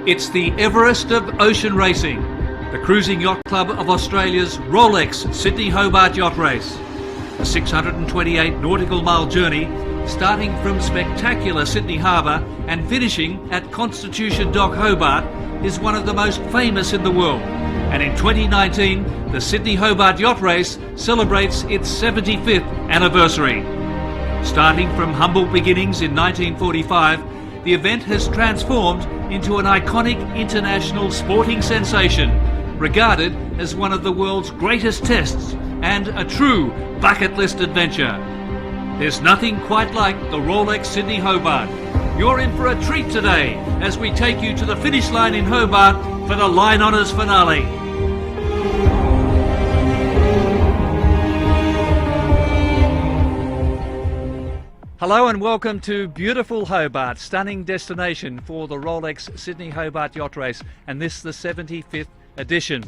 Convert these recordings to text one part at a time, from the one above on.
It's the Everest of ocean racing, the Cruising Yacht Club of Australia's Rolex Sydney Hobart Yacht Race. A 628 nautical mile journey starting from spectacular Sydney Harbour and finishing at Constitution Dock Hobart is one of the most famous in the world. And in 2019, the Sydney Hobart Yacht Race celebrates its 75th anniversary. Starting from humble beginnings in 1945, the event has transformed into an iconic international sporting sensation, regarded as one of the world's greatest tests and a true bucket list adventure. There's nothing quite like the Rolex Sydney Hobart. You're in for a treat today as we take you to the finish line in Hobart for the Line Honours finale. Hello and welcome to beautiful Hobart, stunning destination for the Rolex Sydney Hobart Yacht Race, and this the 75th edition.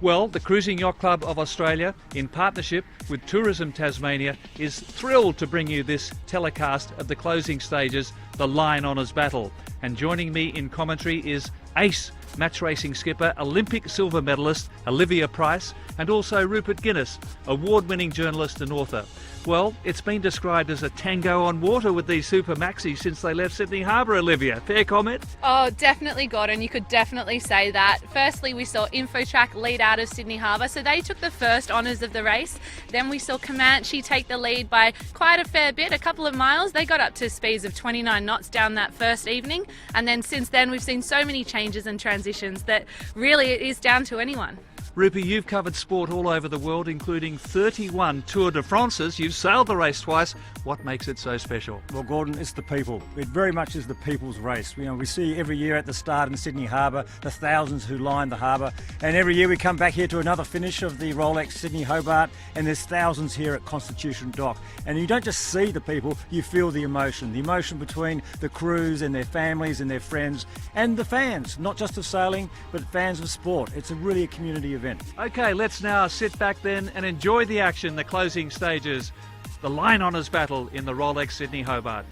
Well, the Cruising Yacht Club of Australia, in partnership with Tourism Tasmania, is thrilled to bring you this telecast of the closing stages, the Line Honours Battle. And joining me in commentary is ace match racing skipper, Olympic silver medalist Olivia Price, and also Rupert Guinness, award-winning journalist and author. Well, it's been described as a tango on water with these super maxis since they left Sydney Harbour, Olivia. Fair comment? Oh, definitely, Gordon. You could definitely say that. Firstly, we saw InfoTrack lead out of Sydney Harbour, so they took the first honours of the race. Then we saw Comanche take the lead by quite a fair bit, a couple of miles. They got up to speeds of 29 knots down that first evening. And then since then, we've seen so many changes and transitions that really it is down to anyone. Rupi, you've covered sport all over the world, including 31 Tour de France's. You've sailed the race twice. What makes it so special? Well, Gordon, it's the people. It very much is the people's race. You know, we see every year at the start in Sydney Harbour the thousands who line the harbour, and every year we come back here to another finish of the Rolex Sydney Hobart, and there's thousands here at Constitution Dock. And you don't just see the people, you feel the emotion between the crews and their families and their friends and the fans, not just of sailing, but fans of sport. It's really a community event. Okay, let's now sit back then and enjoy the action, the closing stages, the Line Honours battle in the Rolex Sydney Hobart.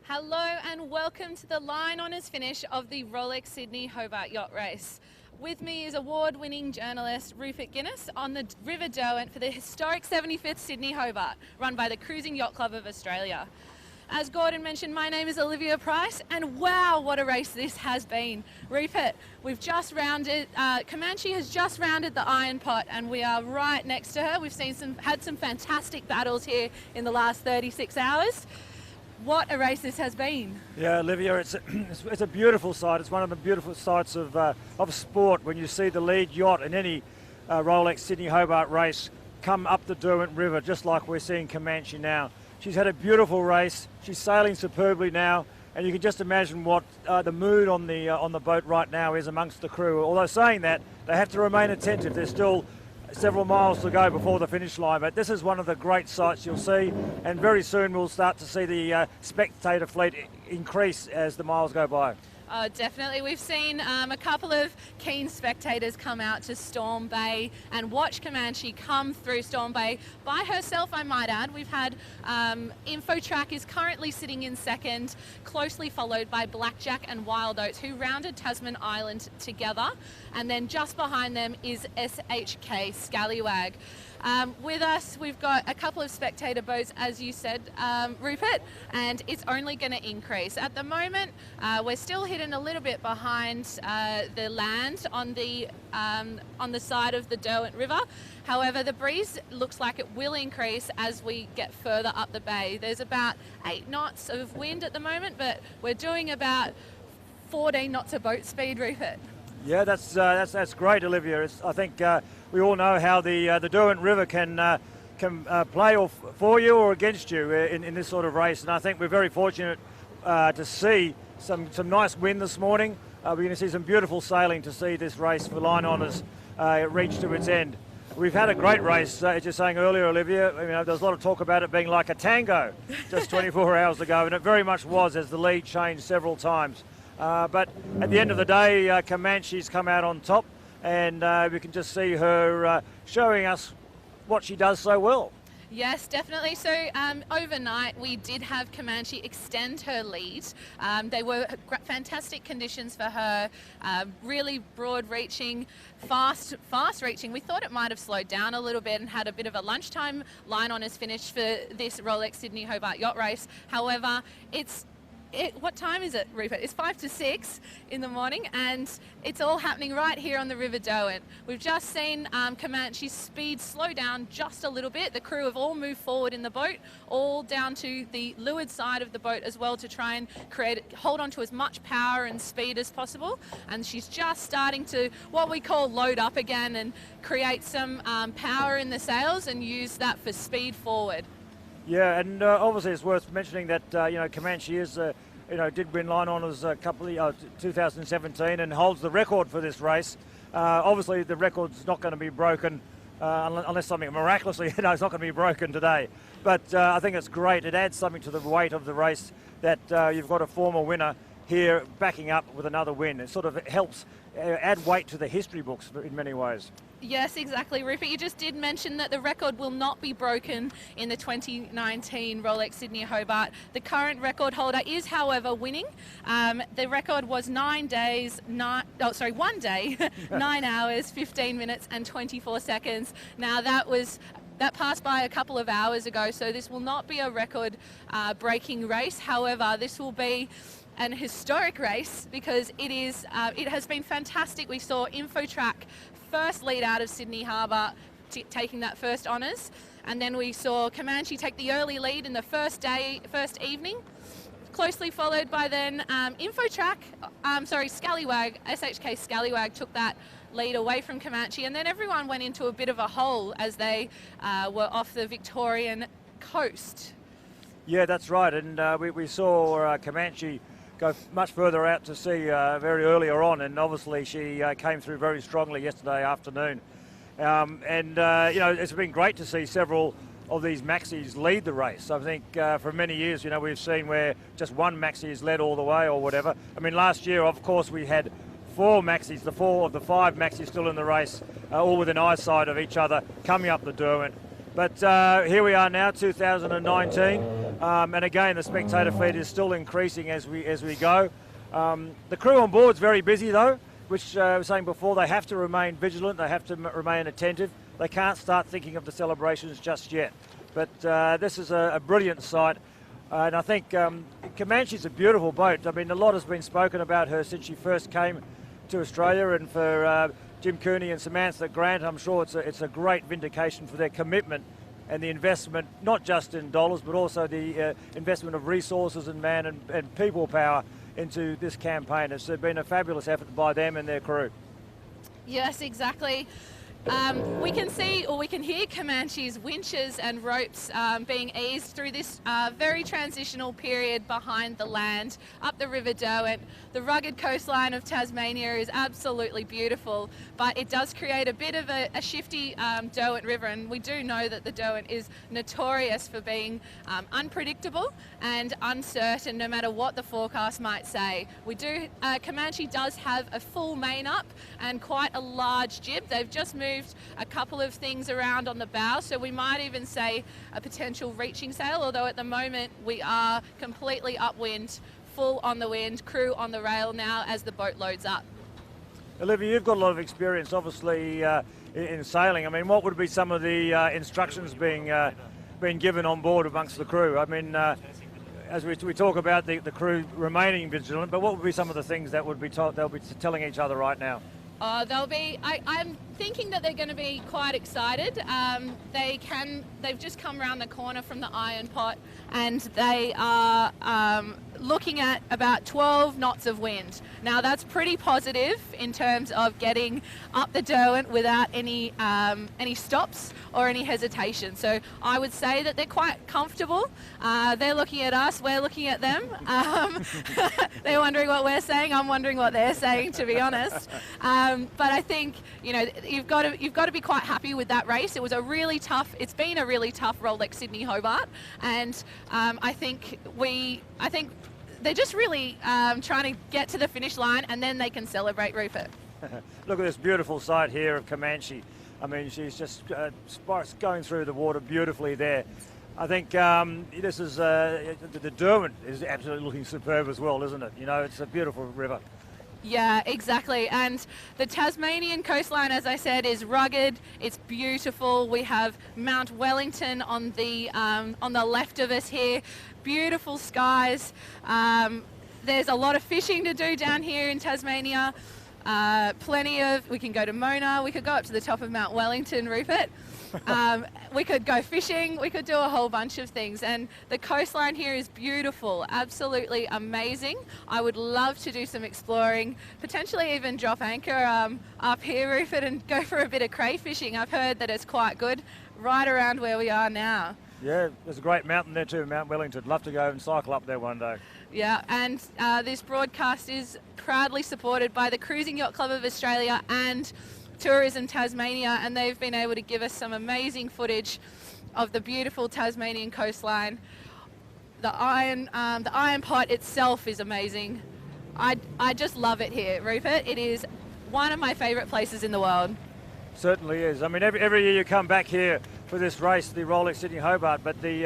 Hello and welcome to the Line Honours finish of the Rolex Sydney Hobart Yacht Race. With me is award-winning journalist Rupert Guinness on the River Derwent for the historic 75th Sydney Hobart, run by the Cruising Yacht Club of Australia. As Gordon mentioned, my name is Olivia Price, and wow, what a race this has been. Rupert, we've just rounded, Comanche has just rounded the Iron Pot, and we are right next to her. We've had some fantastic battles here in the last 36 hours. What a race this has been. Yeah, Olivia, it's a beautiful sight. It's one of the beautiful sights of sport when you see the lead yacht in any Rolex Sydney Hobart race come up the Derwent River, just like we're seeing Comanche now. She's had a beautiful race. She's sailing superbly now, and you can just imagine what the mood on the boat right now is amongst the crew. Although saying that, they have to remain attentive. There's still several miles to go before the finish line, but this is one of the great sights you'll see, and very soon we'll start to see the spectator fleet increase as the miles go by. Oh, definitely. We've seen a couple of keen spectators come out to Storm Bay and watch Comanche come through Storm Bay by herself, I might add. We've had InfoTrack is currently sitting in second, closely followed by Blackjack and Wild Oats, who rounded Tasman Island together. And then just behind them is SHK Scallywag. With us, we've got a couple of spectator boats, as you said, Rupert, and it's only going to increase. At the moment, we're still hidden a little bit behind the land on the side of the Derwent River. However, the breeze looks like it will increase as we get further up the bay. There's about 8 knots of wind at the moment, but we're doing about 14 knots of boat speed, Rupert. Yeah, that's great, Olivia. I think we all know how the Derwent River can play for you or against you in this sort of race, and I think we're very fortunate to see some nice wind this morning. We're going to see some beautiful sailing to see this race for Line Honours reach to its end. We've had a great race, as you're saying earlier, Olivia. You know, there's a lot of talk about it being like a tango just 24 hours ago, and it very much was as the lead changed several times. But at the end of the day, Comanche's come out on top, and we can just see her showing us what she does so well. Yes, definitely. So overnight we did have Comanche extend her lead. They were fantastic conditions for her, really broad reaching, fast reaching. We thought it might have slowed down a little bit and had a bit of a lunchtime line on as finish for this Rolex Sydney Hobart yacht race. However, what time is it, Rupert? It's 5 to 6 in the morning, and it's all happening right here on the River Derwent. We've just seen Comanche's speed slow down just a little bit. The crew have all moved forward in the boat, all down to the leeward side of the boat as well, to try and hold on to as much power and speed as possible. And she's just starting to, what we call, load up again and create some power in the sails and use that for speed forward. Yeah, and obviously it's worth mentioning that Comanche is did win line honours 2017 and holds the record for this race. Obviously the record's not going to be broken unless something miraculously, it's not going to be broken today. But I think it's great. It adds something to the weight of the race that you've got a former winner here backing up with another win. It sort of helps add weight to the history books in many ways. Yes, exactly, Rupert. You just did mention that the record will not be broken in the 2019 Rolex Sydney Hobart. The current record holder is, however, winning. The record was 1 day, 9 hours, 15 minutes and 24 seconds. Now that passed by a couple of hours ago, so this will not be a record breaking race. However, this will be an historic race because it has been fantastic. We saw InfoTrack first lead out of Sydney Harbor, taking that first honours, and then we saw Comanche take the early lead in the first evening, closely followed by then Scallywag, SHK Scallywag took that lead away from Comanche, and then everyone went into a bit of a hole as they were off the Victorian coast. Yeah, that's right, and we saw Comanche go much further out to sea very earlier on, and obviously she came through very strongly yesterday afternoon. It's been great to see several of these maxis lead the race. I think for many years, we've seen where just one maxi is led all the way or whatever. I mean, last year, of course, we had 4 maxis, the 4 of the 5 maxis still in the race, all within eyesight of each other, coming up the Derwent. But here we are now, 2019, and again the spectator fleet is still increasing as we go. The crew on board is very busy though, which I was saying before, they have to remain vigilant, they have to remain attentive. They can't start thinking of the celebrations just yet. But this is a brilliant sight, and I think Comanche's a beautiful boat. I mean, a lot has been spoken about her since she first came to Australia, and for Jim Cooney and Samantha Grant, I'm sure it's a great vindication for their commitment and the investment, not just in dollars, but also the investment of resources and man and people power into this campaign. It's been a fabulous effort by them and their crew. Yes, exactly. We can see, or we can hear Comanche's winches and ropes being eased through this very transitional period behind the land, up the River Derwent. The rugged coastline of Tasmania is absolutely beautiful, but it does create a bit of a shifty Derwent River, and we do know that the Derwent is notorious for being unpredictable and uncertain, no matter what the forecast might say. Comanche does have a full main up and quite a large jib. They've just moved a couple of things around on the bow, so we might even say a potential reaching sail, although at the moment we are completely upwind, full on the wind, crew on the rail now as the boat loads up. Olivia, you've got a lot of experience obviously in sailing. I mean, what would be some of the instructions being given on board amongst the crew? I mean, as we talk about the crew remaining vigilant, but what would be some of the things that would be they'll be telling each other right now? I'm thinking that they're going to be quite excited. They've just come around the corner from the iron pot, and they are looking at about 12 knots of wind. Now that's pretty positive in terms of getting up the Derwent without any stops or any hesitation. So I would say that they're quite comfortable. They're looking at us, we're looking at them. They're wondering what we're saying, I'm wondering what they're saying, to be honest. But I think you've got to be quite happy with that race. It's been a really tough Rolex Sydney Hobart, and I think they're just really trying to get to the finish line, and then they can celebrate, Rupert. Look at this beautiful sight here of Comanche. I mean, she's just going through the water beautifully there. I think this is the Derwent is absolutely looking superb as well, isn't it? You know, it's a beautiful river. Yeah, exactly. And the Tasmanian coastline, as I said, is rugged. It's beautiful. We have Mount Wellington on the left of us here. Beautiful skies. There's a lot of fishing to do down here in Tasmania. We can go to Mona. We could go up to the top of Mount Wellington, Rupert. We could go fishing, we could do a whole bunch of things, and the coastline here is beautiful, absolutely amazing. I would love to do some exploring, potentially even drop anchor up here, Rupert, and go for a bit of crayfishing. I've heard that it's quite good right around where we are now. Yeah, there's a great mountain there too, Mount Wellington. Love to go and cycle up there one day. Yeah, and this broadcast is proudly supported by the Cruising Yacht Club of Australia and Tourism Tasmania, and they've been able to give us some amazing footage of the beautiful Tasmanian coastline. The iron pot itself is amazing. I just love it here, Rupert. It is one of my favourite places in the world. Certainly is. I mean, every year you come back here for this race, the Rolex Sydney Hobart, but the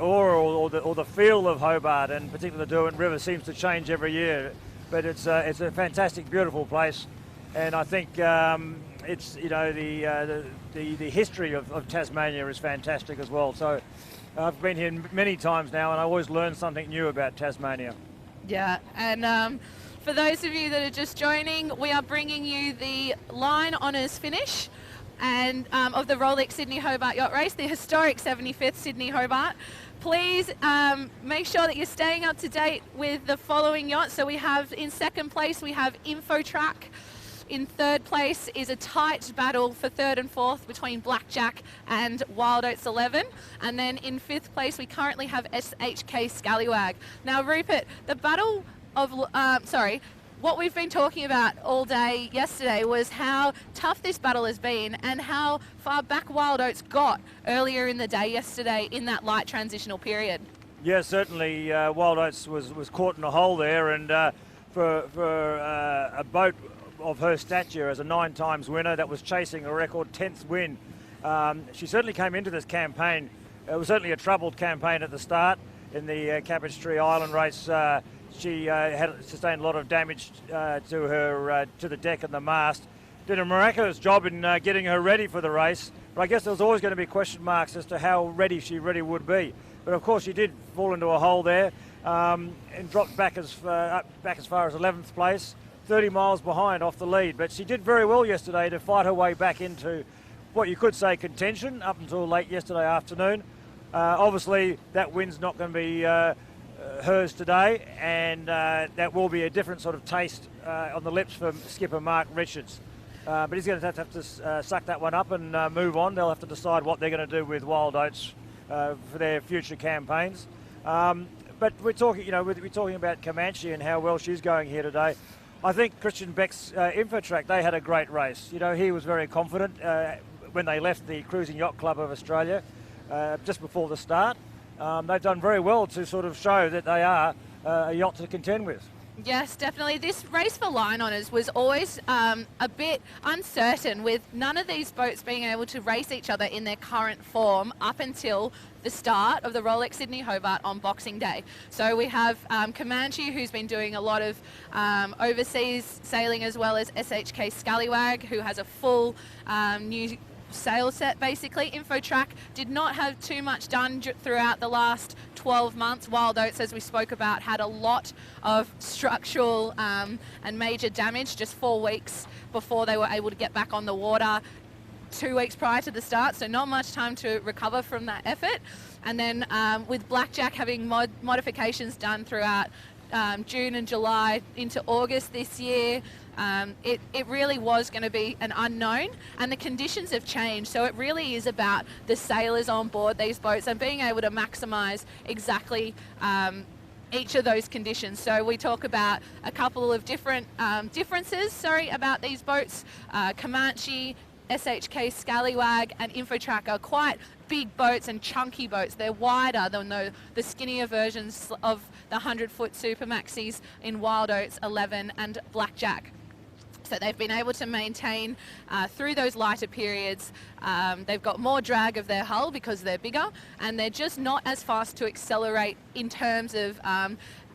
aura or the feel of Hobart, and particularly the Derwent River, seems to change every year. But it's a fantastic, beautiful place. And I think it's, you know, the history of Tasmania is fantastic as well. So I've been here many times now, and I always learn something new about Tasmania. Yeah, and for those of you that are just joining, we are bringing you the line honours finish and of the Rolex Sydney Hobart Yacht Race, the historic 75th Sydney Hobart. Please make sure that you're staying up to date with the following yachts. So we have, in second place, we have Infotrack. In third place is a tight battle for third and fourth between Blackjack and Wild Oats 11. And then in fifth place, we currently have SHK Scallywag. Now, Rupert, the battle of, what we've been talking about all day yesterday was how tough this battle has been and how far back Wild Oats got earlier in the day yesterday in that light transitional period. Yeah, certainly Wild Oats was caught in a hole there, and for a boat of her stature as a 9 times winner that was chasing a record 10th win, she certainly came into this campaign. It was certainly a troubled campaign at the start. In the Cabbage Tree Island race, she had sustained a lot of damage to her to the deck and the mast. Did a miraculous job in getting her ready for the race, but I guess there was always going to be question marks as to how ready she really would be. But of course she did fall into a hole there and dropped back as far as 11th place, 30 miles behind off the lead. But she did very well yesterday to fight her way back into what you could say contention up until late yesterday afternoon. Obviously that win's not going to be hers today, and that will be a different sort of taste on the lips for skipper Mark Richards. But he's going to have to suck that one up and move on. They'll have to decide what they're going to do with Wild Oats for their future campaigns. But we're talking about Comanche and how well she's going here today. I think Christian Beck's Infotrack, they had a great race. You know, he was very confident when they left the Cruising Yacht Club of Australia just before the start. They've done very well to sort of show that they are a yacht to contend with. Yes, definitely. This race for line honours was always a bit uncertain, with none of these boats being able to race each other in their current form up until the start of the Rolex Sydney Hobart on Boxing Day. So we have Comanche, who's been doing a lot of overseas sailing, as well as SHK Scallywag, who has a full new sail set basically. Infotrack did not have too much done throughout the last 12 months. Wild Oats, as we spoke about, had a lot of structural and major damage just 4 weeks before they were able to get back on the water 2 weeks prior to the start, so not much time to recover from that effort. And then with Blackjack having modifications done throughout June and July into August this year, it really was going to be an unknown, and the conditions have changed. So it really is about the sailors on board these boats and being able to maximise exactly each of those conditions. So we talk about a couple of different differences, about these boats. Comanche, SHK Scallywag and Infotrack are quite big boats and chunky boats. They're wider than the skinnier versions of the 100-foot super maxis in Wild Oats 11 and Blackjack. So they've been able to maintain through those lighter periods. They've got more drag of their hull because they're bigger, and they're just not as fast to accelerate in terms of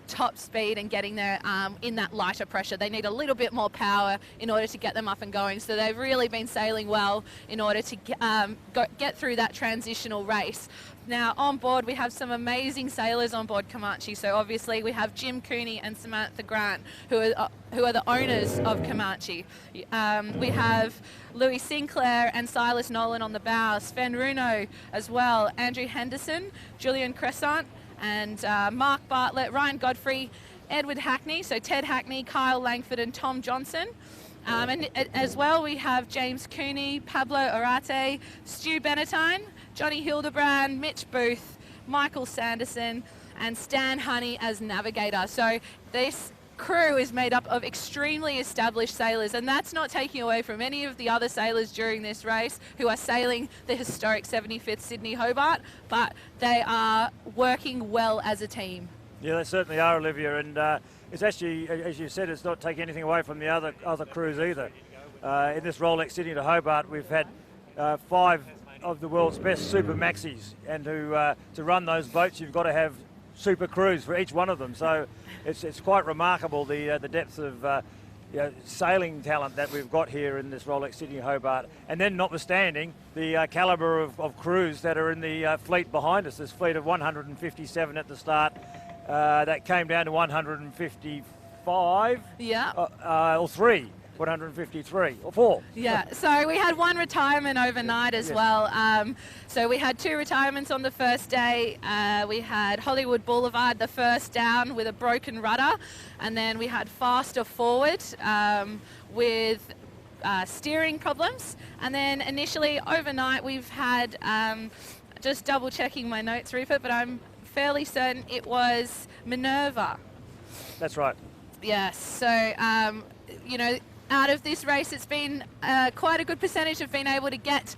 top speed and getting there in that lighter pressure. They need a little bit more power in order to get them up and going. So they've really been sailing well in order to get through that transitional race. Now on board we have some amazing sailors on board Comanche. So obviously we have Jim Cooney and Samantha Grant, who are the owners of Comanche. We have Louis Sinclair and Silas Nolan on the bow, Sven Runo as well, Andrew Henderson, Julian Crescent, and Mark Bartlett, Ryan Godfrey, Edward Hackney, so Ted Hackney, Kyle Langford and Tom Johnson. And as well we have James Cooney, Pablo Arate, Stu Benetine, Johnny Hildebrand, Mitch Booth, Michael Sanderson and Stan Honey as navigator. So this crew is made up of extremely established sailors, and that's not taking away from any of the other sailors during this race who are sailing the historic 75th Sydney Hobart, but they are working well as a team. Yeah, they certainly are, Olivia, and it's actually, as you said, it's not taking anything away from the other crews either. In this Rolex Sydney to Hobart, we've had 5 of the world's best super maxis, and to run those boats, you've got to have super crews for each one of them. So it's quite remarkable the depth of sailing talent that we've got here in this Rolex Sydney Hobart, and then notwithstanding the calibre of crews that are in the fleet behind us. This fleet of 157 at the start. That came down to 155. Yeah. Or 153 or 4. Yeah, so we had 1 retirement overnight as well. So we had 2 retirements on the first day. We had Hollywood Boulevard, the first down with a broken rudder, and then we had Faster Forward with steering problems. And then initially overnight we've had, just double checking my notes, Rupert, but I'm fairly certain it was Minerva. That's right. Yes, so out of this race, it's been quite a good percentage have been able to get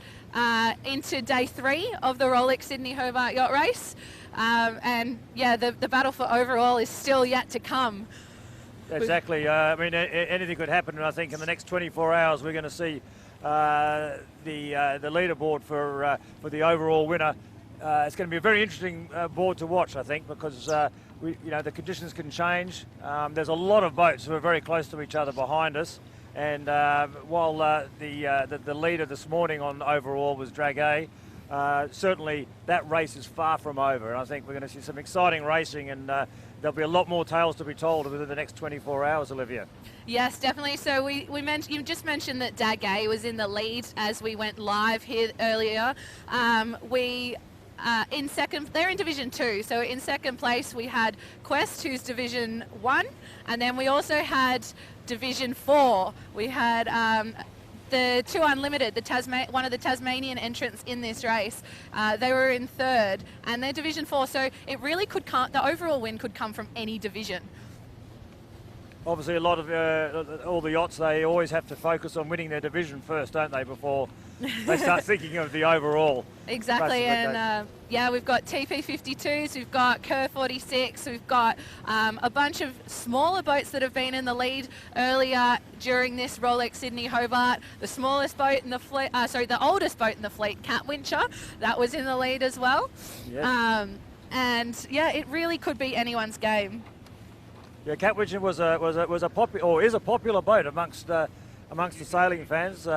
into day 3 of the Rolex Sydney Hobart Yacht Race. And yeah, the battle for overall is still yet to come. Exactly. I mean, anything could happen, and I think in the next 24 hours we're going to see the leaderboard for the overall winner. It's going to be a very interesting board to watch, I think, because the conditions can change. There's a lot of boats who are very close to each other behind us. And while the leader this morning on overall was Dragay, certainly that race is far from over. And I think we're going to see some exciting racing, and there'll be a lot more tales to be told within the next 24 hours, Olivia. Yes, definitely. So you just mentioned that Dragay was in the lead as we went live here earlier. In second, they're in Division 2. So in second place we had Quest, who's Division 1, and then we also had Division 4. We had the 2 Unlimited, one of the Tasmanian entrants in this race. They were in 3rd, and they're Division 4. So it really could the overall win could come from any division. Obviously, a lot of all the yachts, they always have to focus on winning their division first, don't they, before they start thinking of the overall. Exactly, and we've got TP52s, we've got Kerr 46, we've got a bunch of smaller boats that have been in the lead earlier during this Rolex Sydney Hobart. The smallest boat in the fleet, the oldest boat in the fleet, Cat Wincher, that was in the lead as well. Yes. And yeah, it really could be anyone's game. Yeah, Cat Wincher was a popular boat amongst the sailing fans.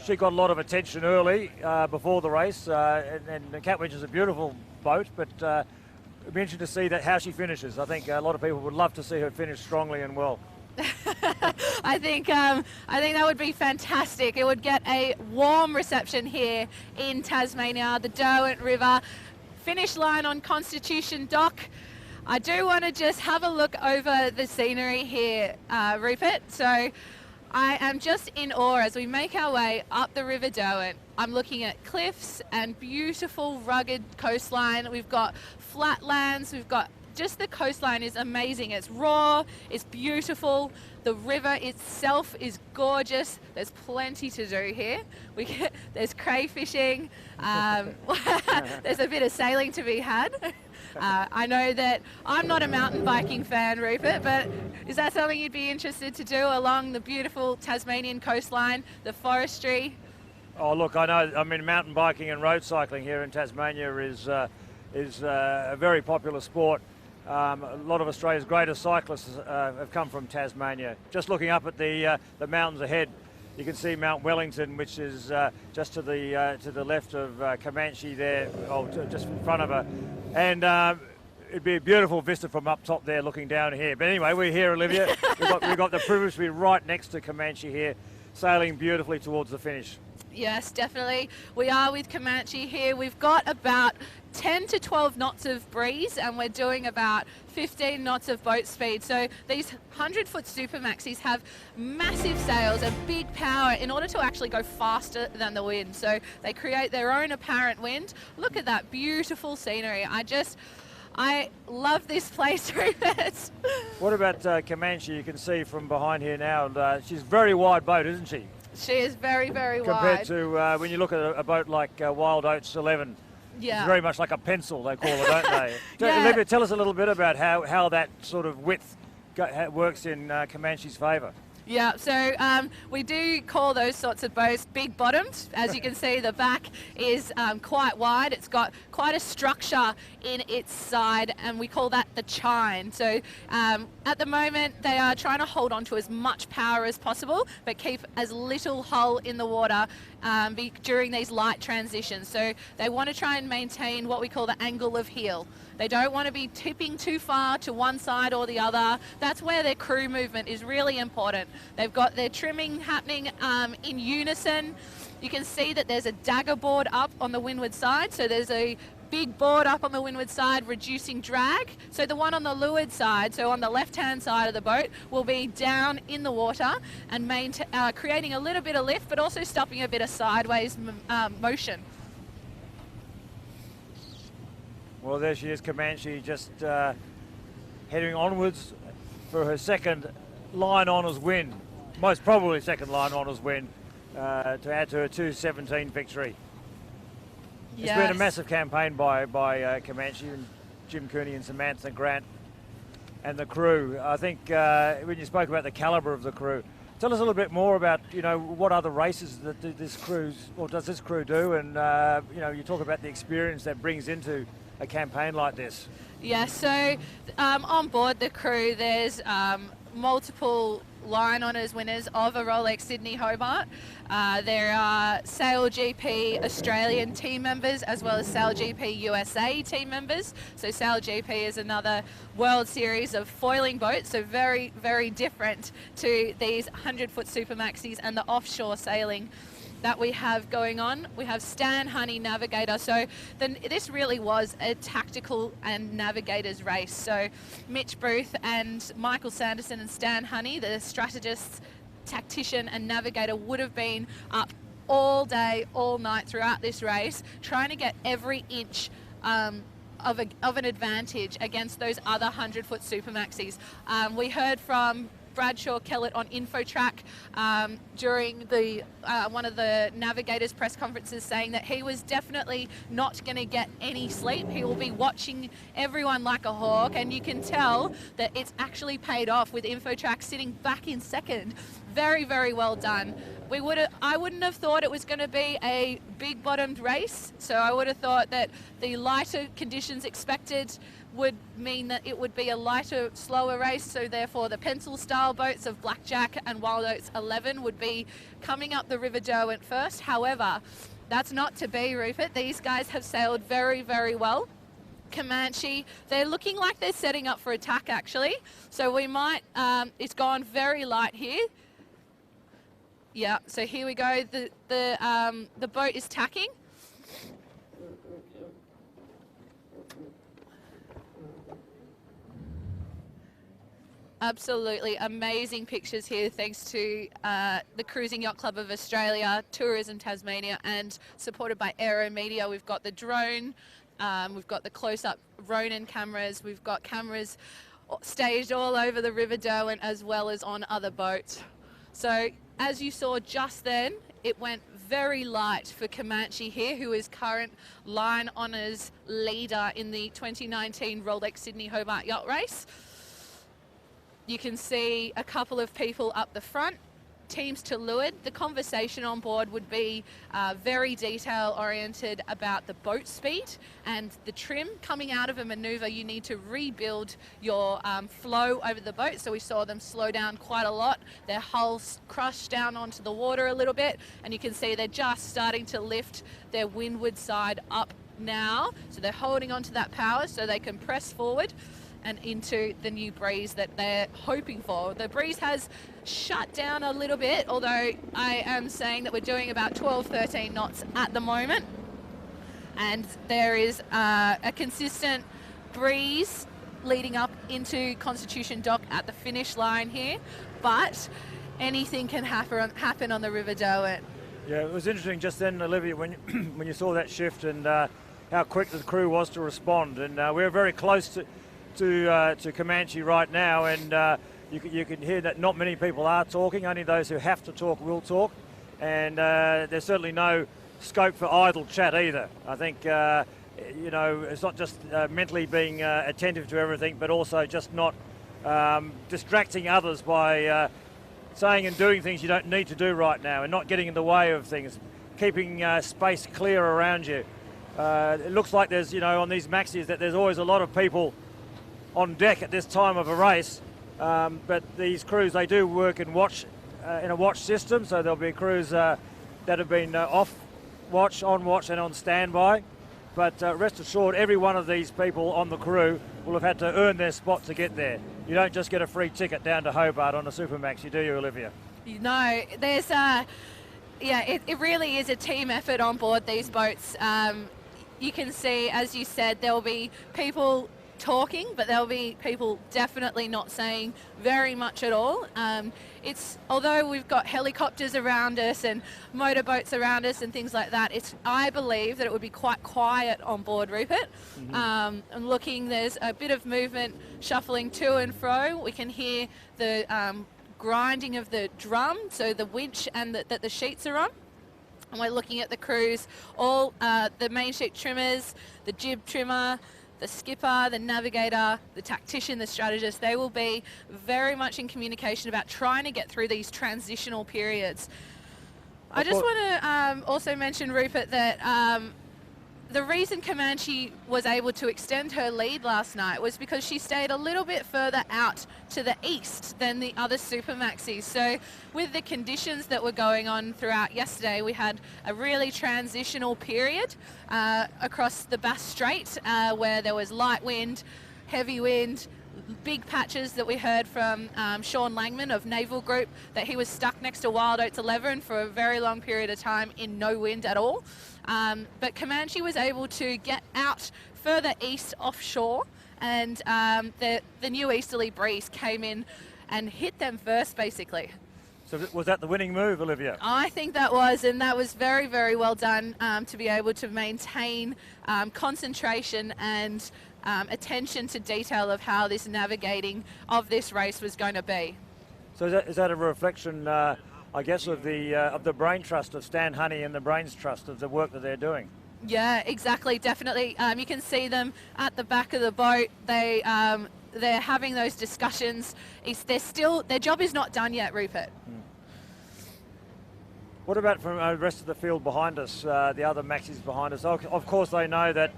She got a lot of attention early before the race, and the Cat Wincher is a beautiful boat, but it'll be interesting to see how she finishes. I think a lot of people would love to see her finish strongly and well. I think that would be fantastic. It would get a warm reception here in Tasmania, the Derwent River, finish line on Constitution Dock. I do want to just have a look over the scenery here, Rupert. So I am just in awe as we make our way up the River Derwent. I'm looking at cliffs and beautiful rugged coastline. We've got flatlands, we've got just the coastline is amazing. It's raw, it's beautiful. The river itself is gorgeous. There's plenty to do here. There's crayfishing. There's a bit of sailing to be had. I know that I'm not a mountain biking fan, Rupert, but is that something you'd be interested to do along the beautiful Tasmanian coastline, the forestry? Oh, look, I know. I mean, mountain biking and road cycling here in Tasmania is a very popular sport. A lot of Australia's greatest cyclists have come from Tasmania. Just looking up at the mountains ahead, you can see Mount Wellington, which is just to the left of Comanche there, just in front of her, and it'd be a beautiful vista from up top there, looking down here. But anyway, we're here, Olivia. we've got the privilege to be right next to Comanche here, sailing beautifully towards the finish. Yes, definitely. We are with Comanche here. We've got about 10 to 12 knots of breeze and we're doing about 15 knots of boat speed. So these 100-foot super maxis have massive sails and big power in order to actually go faster than the wind. So they create their own apparent wind. Look at that beautiful scenery. I love this place, Rupert. What about Comanche? You can see from behind here now, she's a very wide boat, isn't she? She is very, very compared wide. to when you look at a boat like Wild Oats 11. Yeah. It's very much like a pencil, they call it, don't they? Yeah. Olivia, tell us a little bit about how that sort of width works in Comanche's favour. Yeah, so we do call those sorts of boats big bottomed. As you can see, the back is quite wide. It's got quite a structure in its side, and we call that the chine. So at the moment, they are trying to hold on to as much power as possible, but keep as little hull in the water during these light transitions. So they want to try and maintain what we call the angle of heel. They don't want to be tipping too far to one side or the other. That's where their crew movement is really important. They've got their trimming happening in unison. You can see that there's a dagger board up on the windward side. So there's a big board up on the windward side reducing drag. So the one on the leeward side, so on the left-hand side of the boat, will be down in the water and creating a little bit of lift, but also stopping a bit of sideways motion. Well, there she is, Comanche, just heading onwards for her second line honours win. Most probably second line honours win to add to her 2:17 victory. Yes. It's been a massive campaign by Comanche and Jim Cooney and Samantha Grant and the crew. I think when you spoke about the calibre of the crew, tell us a little bit more about, what other races that does this crew do, and you talk about the experience that brings into a campaign like this. Yeah, so on board the crew, there's multiple line honours winners of a Rolex Sydney Hobart. There are Sail GP Australian team members as well as Sail GP USA team members. So Sail GP is another World Series of foiling boats, so very, very different to these 100-foot super maxis and the offshore sailing that we have going on. We have Stan Honey Navigator. So this really was a tactical and navigators race. So Mitch Booth and Michael Sanderson and Stan Honey, the strategist, tactician and navigator, would have been up all day, all night throughout this race, trying to get every inch of an advantage against those other 100-foot super maxis. We heard from Bradshaw Kellett on InfoTrack during the one of the navigators' press conferences, saying that he was definitely not going to get any sleep. He will be watching everyone like a hawk, and you can tell that it's actually paid off with InfoTrack sitting back in second. Very, very well done. I wouldn't have thought it was going to be a big bottomed race, so I would have thought that the lighter conditions expected would mean that it would be a lighter, slower race, so therefore the pencil-style boats of Blackjack and Wild Oats 11 would be coming up the River Derwent first. However, that's not to be, Rupert. These guys have sailed very, very well. Comanche, they're looking like they're setting up for attack, actually. So we might, it's gone very light here. Yeah, so here we go. The boat is tacking. Absolutely amazing pictures here, thanks to the Cruising Yacht Club of Australia, Tourism Tasmania, and supported by Aero Media. We've got the drone, we've got the close-up Ronin cameras, we've got cameras staged all over the River Derwent as well as on other boats. So as you saw just then, it went very light for Comanche here, who is current line honours leader in the 2019 Rolex Sydney Hobart Yacht Race. You can see a couple of people up the front, teams to leeward. The conversation on board would be very detail oriented about the boat speed and the trim. Coming out of a manoeuvre, you need to rebuild your flow over the boat. So we saw them slow down quite a lot. Their hulls crushed down onto the water a little bit, and you can see they're just starting to lift their windward side up now. So they're holding onto that power so they can press forward and into the new breeze that they're hoping for. The breeze has shut down a little bit, although I am saying that we're doing about 12, 13 knots at the moment. And there is a consistent breeze leading up into Constitution Dock at the finish line here, but anything can happen on the River Derwent. Yeah, it was interesting just then, Olivia, when when you saw that shift and how quick the crew was to respond. And we were very close to Comanche right now, and you can hear that not many people are talking. Only those who have to talk will talk, and there's certainly no scope for idle chat either. I think you know, it's not just mentally being attentive to everything, but also just not distracting others by saying and doing things you don't need to do right now, and not getting in the way of things, keeping space clear around you. It looks like there's, you know, on these maxis that there's always a lot of people on deck at this time of a race, but these crews, they do work in a watch system, so there'll be crews that have been off watch, on watch and on standby. But rest assured, every one of these people on the crew will have had to earn their spot to get there. You don't just get a free ticket down to Hobart on a Super Maxi, do you, Olivia? No, there's yeah, it really is a team effort on board these boats. You can see, as you said, there will be people talking, but there'll be people definitely not saying very much at all. Although we've got helicopters around us and motorboats around us and things like that, I believe that it would be quite quiet on board, Rupert. And looking, there's a bit of movement shuffling to and fro. We can hear the grinding of the drum, so the winch and that the sheets are on. And we're looking at the crews, all the main sheet trimmers, the jib trimmer, the skipper, the navigator, the tactician, the strategist. They will be very much in communication about trying to get through these transitional periods. I just want to also mention, Rupert, that the reason Comanche was able to extend her lead last night was because she stayed a little bit further out to the east than the other Super Maxis. So with the conditions that were going on throughout yesterday, we had a really transitional period across the Bass Strait where there was light wind, heavy wind, big patches that we heard from Sean Langman of Naval Group, that he was stuck next to Wild Oats 11 for a very long period of time in no wind at all. But Comanche was able to get out further east offshore, and the new easterly breeze came in and hit them first, basically. So was that the winning move, Olivia? I think that was, and that was very, very well done to be able to maintain concentration and attention to detail of how this navigating of this race was going to be. So is that a reflection, I guess, of the brain trust of Stan Honey and the brains trust of the work that they're doing? Yeah, exactly, definitely. You can see them at the back of the boat. They're having those discussions. Their job is not done yet, Rupert. What about from the rest of the field behind us, the other maxis behind us? Of course, they know that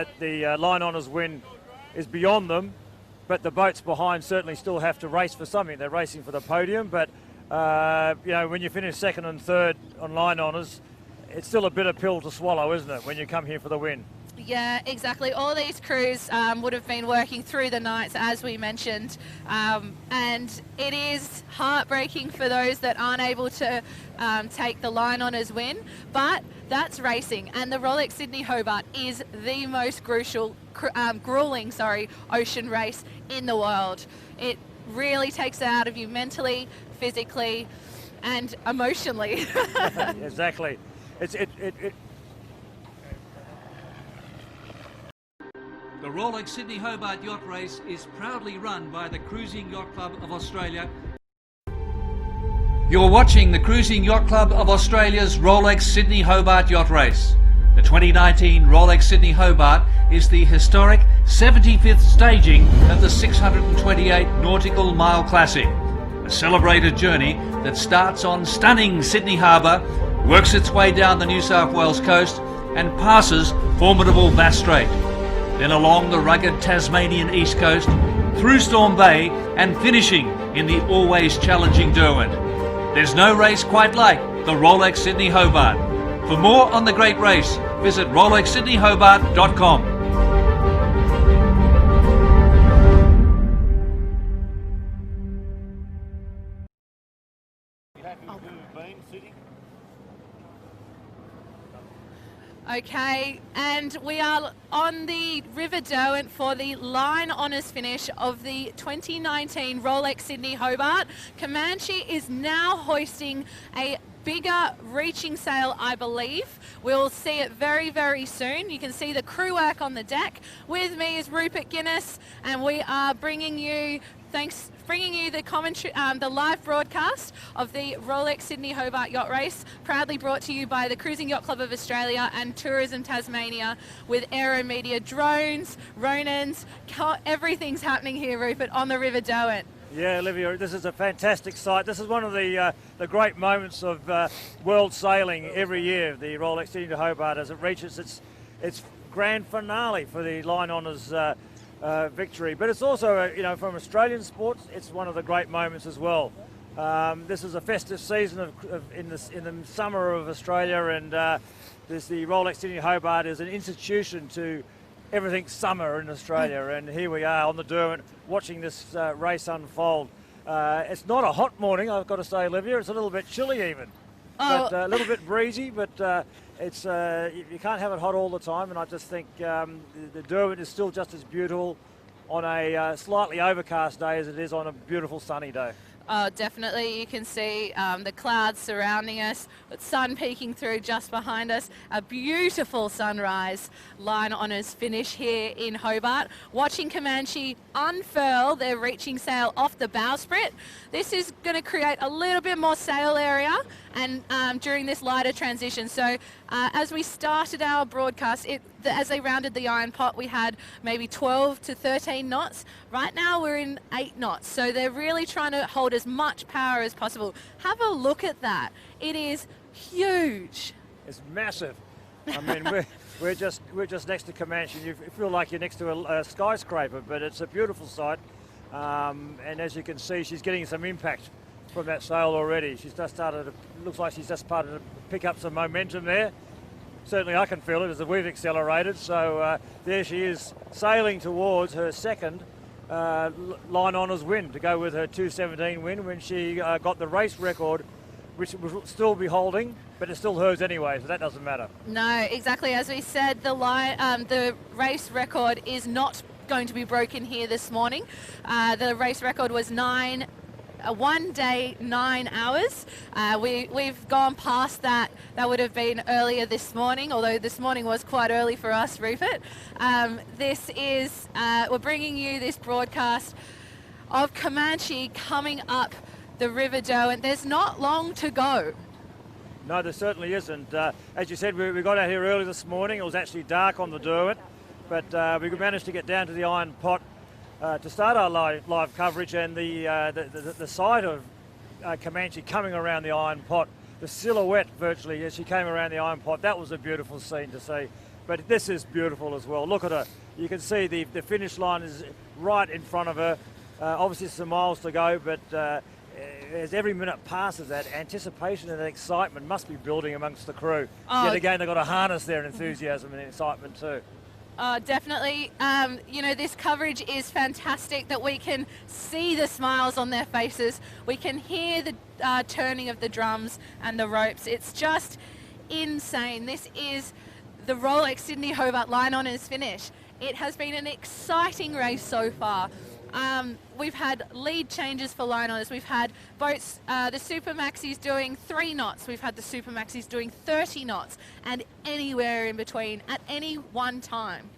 the line honours win is beyond them, but the boats behind certainly still have to race for something. They're racing for the podium, but you know, when you finish second and third on line honours, it's still a bitter pill to swallow, isn't it, when you come here for the win? Yeah, exactly. All these crews would have been working through the nights, as we mentioned, and it is heartbreaking for those that aren't able to take the line honours win, but that's racing, and the Rolex Sydney Hobart is the most grueling ocean race in the world. It really takes it out of you mentally, physically, and emotionally. Exactly. The Rolex Sydney Hobart Yacht Race is proudly run by the Cruising Yacht Club of Australia. You're watching the Cruising Yacht Club of Australia's Rolex Sydney Hobart Yacht Race. The 2019 Rolex Sydney Hobart is the historic 75th staging of the 628 Nautical Mile Classic, a celebrated journey that starts on stunning Sydney Harbour, works its way down the New South Wales coast and passes formidable Bass Strait, then along the rugged Tasmanian east coast, through Storm Bay and finishing in the always challenging Derwent. There's no race quite like the Rolex Sydney Hobart. For more on the great race, visit rolexsydneyhobart.com. Okay, and we are on the River Derwent for the line honours finish of the 2019 Rolex Sydney Hobart. Comanche is now hoisting a bigger reaching sail, I believe. We'll see it very, very soon. You can see the crew work on the deck. With me is Rupert Guinness, and we are bringing you the commentary, the live broadcast of the Rolex Sydney Hobart Yacht Race, proudly brought to you by the Cruising Yacht Club of Australia and Tourism Tasmania, with Aero Media drones, Ronans, everything's happening here, Rupert, on the River Derwent. Yeah, Olivia, this is a fantastic sight. This is one of the great moments of world sailing every year, the Rolex Sydney Hobart, as it reaches its grand finale for the line honours victory. But it's also, from Australian sports, it's one of the great moments as well. This is a festive season in the summer of Australia, and the Rolex Sydney Hobart is an institution to everything summer in Australia, and here we are on the Derwent watching this race unfold. It's not a hot morning, I've got to say, Olivia. It's a little bit chilly even, but a little bit breezy, but it's you can't have it hot all the time, and I just think the Derwent is still just as beautiful on a slightly overcast day as it is on a beautiful sunny day. Oh, definitely. You can see the clouds surrounding us, with sun peeking through just behind us. A beautiful sunrise line honours finish here in Hobart. Watching Comanche unfurl their reaching sail off the bowsprit. This is going to create a little bit more sail area and during this lighter transition. So as we started our broadcast, as they rounded the iron pot, we had maybe 12 to 13 knots. Right now we're in 8 knots, so they're really trying to hold as much power as possible. Have a look at that. It is huge. It's massive. I mean, we're just next to Comanche. You feel like you're next to a skyscraper, but it's a beautiful sight. And as you can see, she's getting some impact from that sail already. She's just looks like she's just started to pick up some momentum there. Certainly I can feel it as we've accelerated. So there she is, sailing towards her second line honours win, to go with her 2:17 win when she got the race record, which will still be holding, but it's still hers anyway, so that doesn't matter. No, exactly. As we said, the race record is not going to be broken here this morning. The race record was 1 day, 9 hours. We've gone past that. That would have been earlier this morning, although this morning was quite early for us, Rupert. We're bringing you this broadcast of Comanche coming up the River Derwent. There's not long to go. No, there certainly isn't. As you said, we got out here early this morning. It was actually dark on the Derwent, but we managed to get down to the Iron Pot to start our live coverage, and the sight of Comanche coming around the Iron Pot, the silhouette virtually as she came around the Iron Pot, that was a beautiful scene to see. But this is beautiful as well. Look at her. You can see the finish line is right in front of her. Obviously some miles to go, but as every minute passes, that anticipation and excitement must be building amongst the crew. Yet again, they've got to harness their enthusiasm and excitement too. Definitely. This coverage is fantastic, that we can see the smiles on their faces. We can hear the turning of the drums and the ropes. It's just insane. This is the Rolex Sydney Hobart line honours finish. It has been an exciting race so far. We've had lead changes for line honours. We've had boats, the Super Maxis doing 3 knots. We've had the Super Maxis doing 30 knots, and anywhere in between at any one time.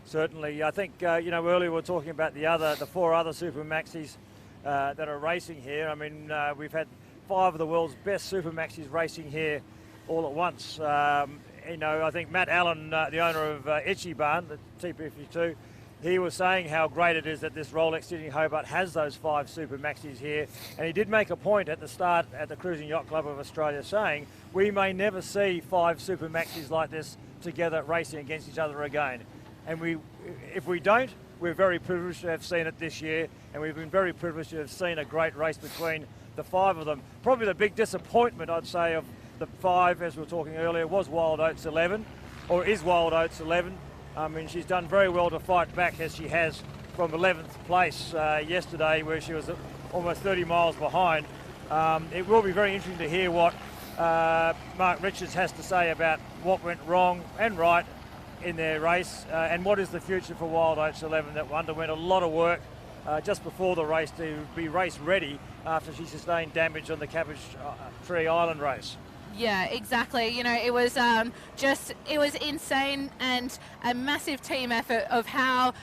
Certainly. I think, earlier we were talking about the 4 other Super Maxis that are racing here. I mean, we've had 5 of the world's best super maxis racing here all at once. You know, I think Matt Allen, the owner of Ichiban, the TP52, he was saying how great it is that this Rolex Sydney Hobart has those 5 super maxis here. And he did make a point at the start at the Cruising Yacht Club of Australia saying, we may never see 5 super maxis like this together racing against each other again. And if we don't, we're very privileged to have seen it this year, and we've been very privileged to have seen a great race between the 5 of them. Probably the big disappointment, I'd say, of the 5, as we were talking earlier, was Wild Oats 11, or is Wild Oats 11. I mean, she's done very well to fight back as she has from 11th place yesterday, where she was almost 30 miles behind. It will be very interesting to hear what Mark Richards has to say about what went wrong and right in their race, and what is the future for Wild Oats 11, that underwent a lot of work just before the race to be race ready after she sustained damage on the Cabbage Tree Island race. Yeah, exactly. You know, it was insane, and a massive team effort of how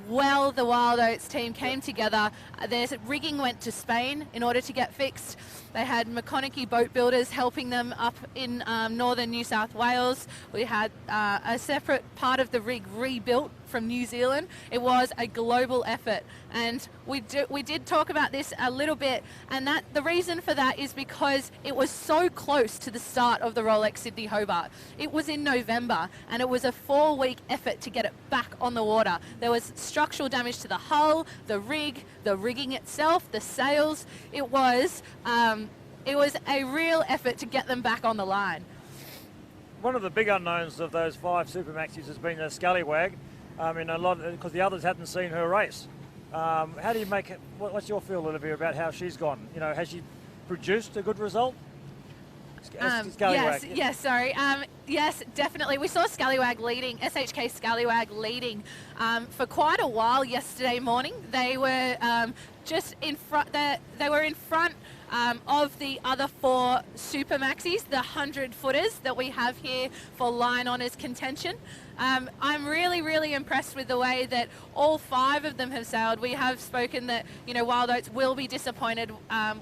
well the Wild Oats team came together. Their rigging went to Spain in order to get fixed. They had McConaughey boat builders helping them up in northern New South Wales. We had a separate part of the rig rebuilt from New Zealand. It was a global effort, and we did talk about this a little bit, and that the reason for that is because it was so close to the start of the Rolex Sydney Hobart. It was in November, and it was a 4-week effort to get it back on the water. There was structural damage to the hull, the rig, the rigging itself, the sails. It was a real effort to get them back on the line. One of the big unknowns of those 5 super maxis has been the Scallywag. I mean, a lot, because the others hadn't seen her race. How do you make it? What's your feel, Olivia, about how she's gone? You know, has she produced a good result? Scallywag. Yes, definitely. We saw Scallywag leading, SHK Scallywag leading for quite a while yesterday morning. They were just in front. They were in front of the other 4 super maxis, the 100-footers that we have here for line honours contention. I'm really impressed with the way that all 5 of them have sailed. We have spoken that, you know, Wild Oats will be disappointed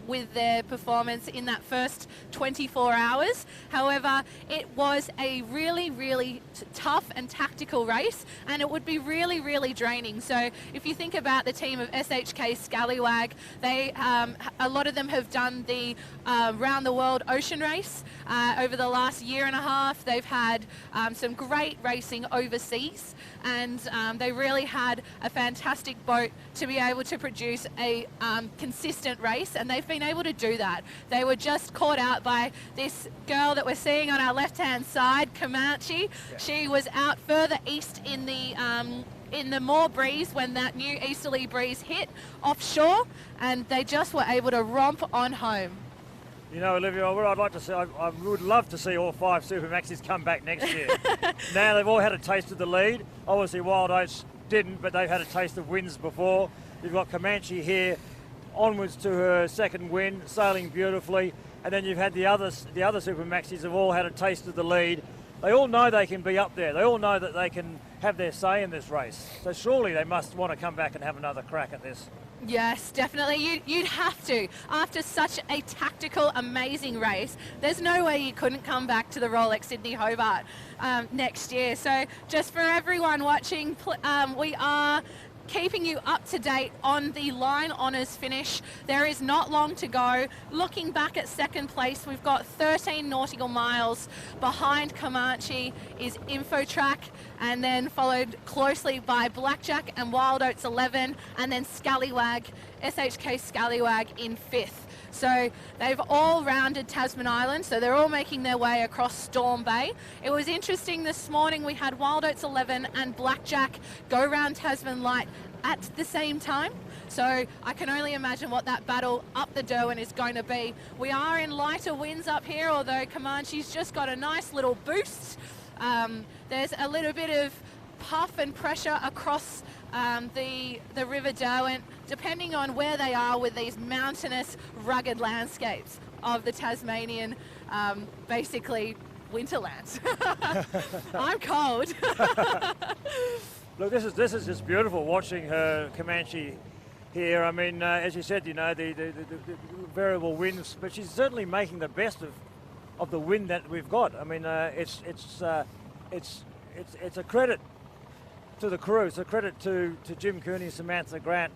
with their performance in that first 24 hours. However, it was a really tough and tactical race, and it would be really draining. So if you think about the team of SHK Scallywag, they a lot of them have done the round the world ocean race over the last year and a half. They've had some great racing overseas, and they really had a fantastic boat to be able to produce a consistent race, and they've been able to do that. They were just caught out by this girl that we're seeing on our left-hand side, Comanche. Yeah. She was out further east in the more breeze when that new easterly breeze hit offshore, and they just were able to romp on home. You know, Olivia, what I'd like to see, I would love to see all 5 super maxis come back next year. Now they've all had a taste of the lead. Obviously Wild Oats didn't, but they've had a taste of wins before. You've got Comanche here, onwards to her second win, sailing beautifully. And then you've had the other super maxis have all had a taste of the lead. They all know they can be up there. They all know that they can have their say in this race. So surely they must want to come back and have another crack at this. Yes, definitely. You'd have to. After such a tactical, amazing race, there's no way you couldn't come back to the Rolex Sydney Hobart next year. So just for everyone watching, we are keeping you up to date on the line honours finish. There is not long to go. Looking back at second place, we've got 13 nautical miles. Behind Comanche is Infotrack, and then followed closely by Blackjack and Wild Oats 11, and then Scallywag, SHK Scallywag in 5th. So they've all rounded Tasman Island, so they're all making their way across Storm Bay. It was interesting this morning, we had Wild Oats 11 and Blackjack go round Tasman Light at the same time. So I can only imagine what that battle up the Derwent is going to be. We are in lighter winds up here, although Comanche's just got a nice little boost. There's a little bit of puff and pressure across the River Derwent, depending on where they are with these mountainous, rugged landscapes of the Tasmanian, basically, winterlands. I'm cold. Look, this is just beautiful watching her Comanche here. I mean, as you said, you know, the variable winds, but she's certainly making the best of the wind that we've got. I mean, it's a credit to the crew. It's a credit to Jim Cooney and Samantha Grant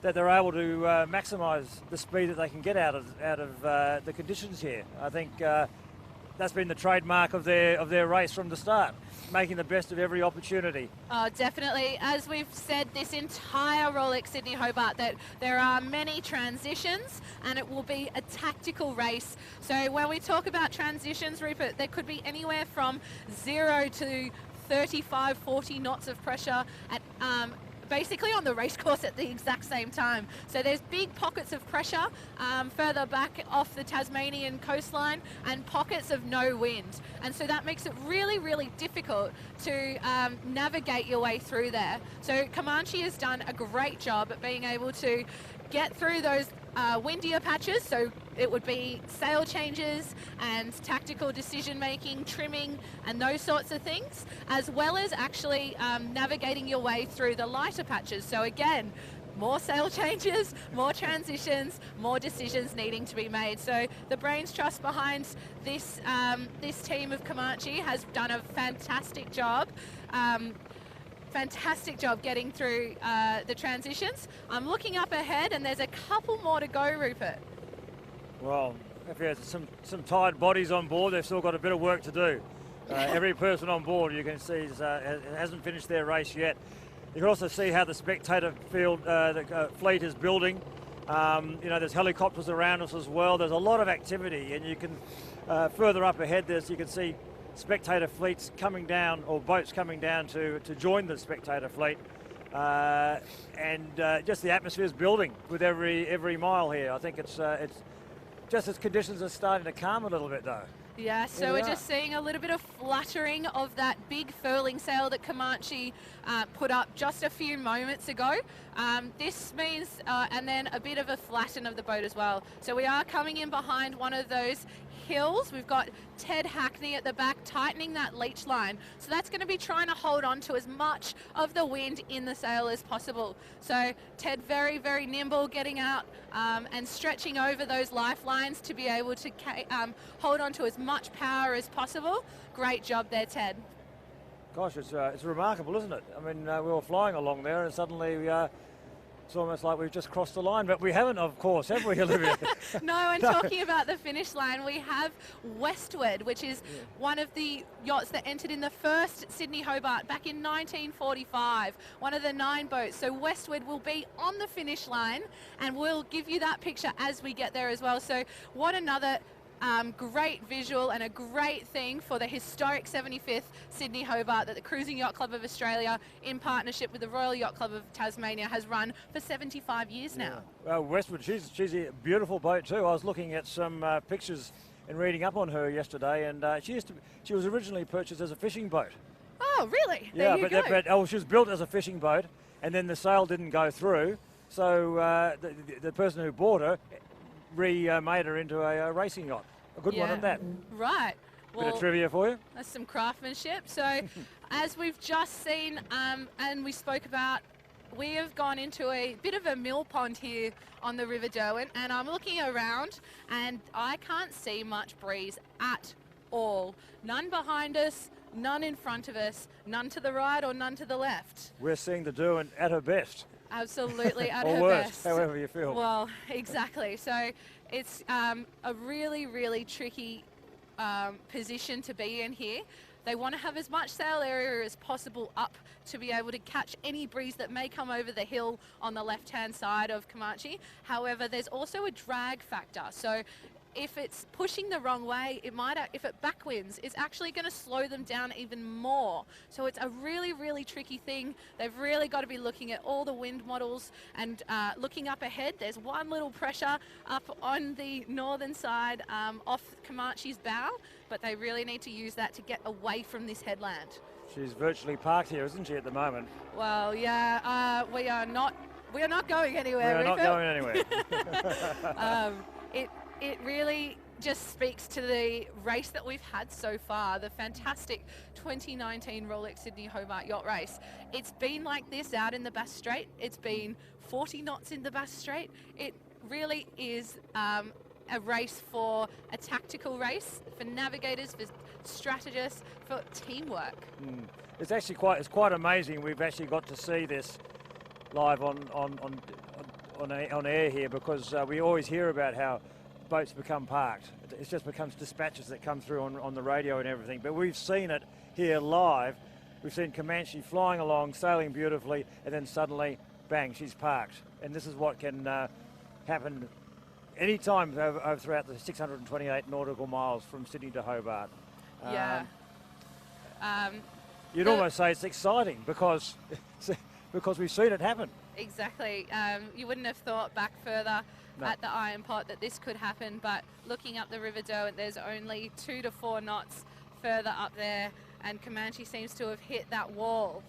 that they're able to maximise the speed that they can get out of the conditions here. I think that's been the trademark of their race from the start, making the best of every opportunity. Oh, definitely. As we've said this entire Rolex Sydney Hobart, that there are many transitions and it will be a tactical race. So when we talk about transitions, Rupert, there could be anywhere from 0 to 35, 40 knots of pressure at basically on the race course at the exact same time. So there's big pockets of pressure further back off the Tasmanian coastline and pockets of no wind. And so that makes it really, really difficult to navigate your way through there. So Comanche has done a great job at being able to get through those windier patches, so it would be sail changes and tactical decision making, trimming and those sorts of things, as well as actually navigating your way through the lighter patches. So again, more sail changes, more transitions, more decisions needing to be made. So the brains trust behind this this team of Comanche has done a fantastic job. Fantastic job getting through the transitions. I'm looking up ahead and there's a couple more to go, Rupert. Well, if there's some tired bodies on board, they've still got a bit of work to do. Every person on board, you can see, hasn't finished their race yet. You can also see how the spectator field, the fleet is building. You know, there's helicopters around us as well. There's a lot of activity, and you can further up ahead. You can see spectator fleets coming down, or boats coming down to join the spectator fleet, and just the atmosphere is building with every mile here. I think it's just as conditions are starting to calm a little bit though. Yeah, so we're just seeing a little bit of fluttering of that big furling sail that Comanche put up just a few moments ago. This means, and then a bit of a flatten of the boat as well. So we are coming in behind one of those hills. We've got Ted Hackney at the back tightening that leech line. So that's going to be trying to hold on to as much of the wind in the sail as possible. So Ted very, very nimble, getting out and stretching over those lifelines to be able to hold on to as much power as possible. Great job there, Ted. Gosh, it's remarkable, isn't it? I mean, we were flying along there and suddenly it's almost like we've just crossed the line, but we haven't, of course, have we, Olivia? No, and talking about the finish line, we have Westward, which is one of the yachts that entered in the first Sydney Hobart back in 1945, one of the 9 boats. So Westward will be on the finish line, and we'll give you that picture as we get there as well. So what another great visual and a great thing for the historic 75th Sydney Hobart that the Cruising Yacht Club of Australia, in partnership with the Royal Yacht Club of Tasmania, has run for 75 years now. Well, Westwood, she's a beautiful boat too. I was looking at some pictures and reading up on her yesterday, and she was originally purchased as a fishing boat. Oh, really? Yeah, there you go. she was built as a fishing boat, and then the sale didn't go through, so the person who bought her remade her into a racing yacht. A good one at that. Right. Bit of trivia for you. That's some craftsmanship. So as we've just seen and we spoke about, we have gone into a bit of a mill pond here on the River Derwent, and I'm looking around and I can't see much breeze at all. None behind us, none in front of us, none to the right or none to the left. We're seeing the Derwent at her best. Absolutely at or her worse, best. however you feel. Well, exactly. So it's a really, really tricky position to be in here. They want to have as much sail area as possible up to be able to catch any breeze that may come over the hill on the left-hand side of Comanche. However, there's also a drag factor. So if it's pushing the wrong way, if it backwinds, it's actually going to slow them down even more. So it's a really, really tricky thing. They've really got to be looking at all the wind models and looking up ahead. There's one little pressure up on the northern side off Comanche's bow, but they really need to use that to get away from this headland. She's virtually parked here, isn't she, at the moment? Well, yeah, we are not going anywhere. We are not going anywhere. It really just speaks to the race that we've had so far, the fantastic 2019 Rolex Sydney Hobart Yacht Race. It's been like this out in the Bass Strait. It's been 40 knots in the Bass Strait. It really is a race for a tactical race, for navigators, for strategists, for teamwork. It's actually quite amazing. We've actually got to see this live on air here, because we always hear about how boats become parked. It just becomes dispatches that come through on the radio and everything. But we've seen it here live. We've seen Comanche flying along, sailing beautifully, and then suddenly, bang, she's parked. And this is what can happen any time throughout the 628 nautical miles from Sydney to Hobart. You'd almost say it's exciting because we've seen it happen. Exactly. You wouldn't have thought back further at the Iron Pot that this could happen, but looking up the River Derwent, there's only 2 to 4 knots further up there, and Comanche seems to have hit that wall.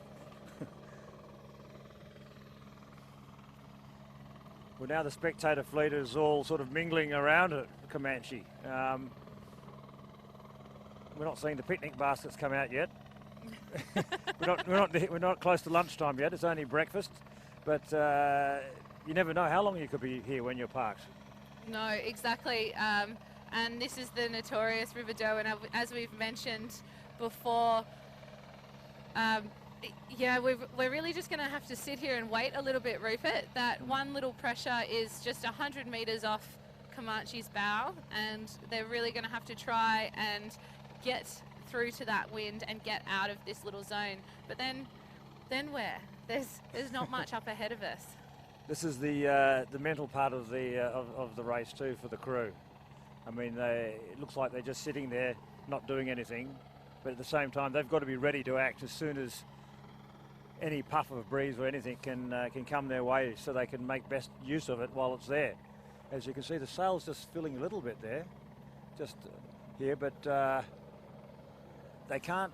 Well, now the spectator fleet is all sort of mingling around it, Comanche. We're not seeing the picnic baskets come out yet. we're not close to lunchtime yet. It's only breakfast, but you never know how long you could be here when you're parked. No, exactly. And this is the notorious River Derwent, as we've mentioned before. We're really just going to have to sit here and wait a little bit, Rupert. That one little pressure is just 100 metres off Comanche's bow, and they're really going to have to try and get through to that wind and get out of this little zone. But then where? There's not much up ahead of us. This is the mental part of the race too for the crew. I mean, it looks like they're just sitting there, not doing anything, but at the same time they've got to be ready to act as soon as any puff of breeze or anything can come their way, so they can make best use of it while it's there. As you can see, the sail's just filling a little bit there, just here, but they can't.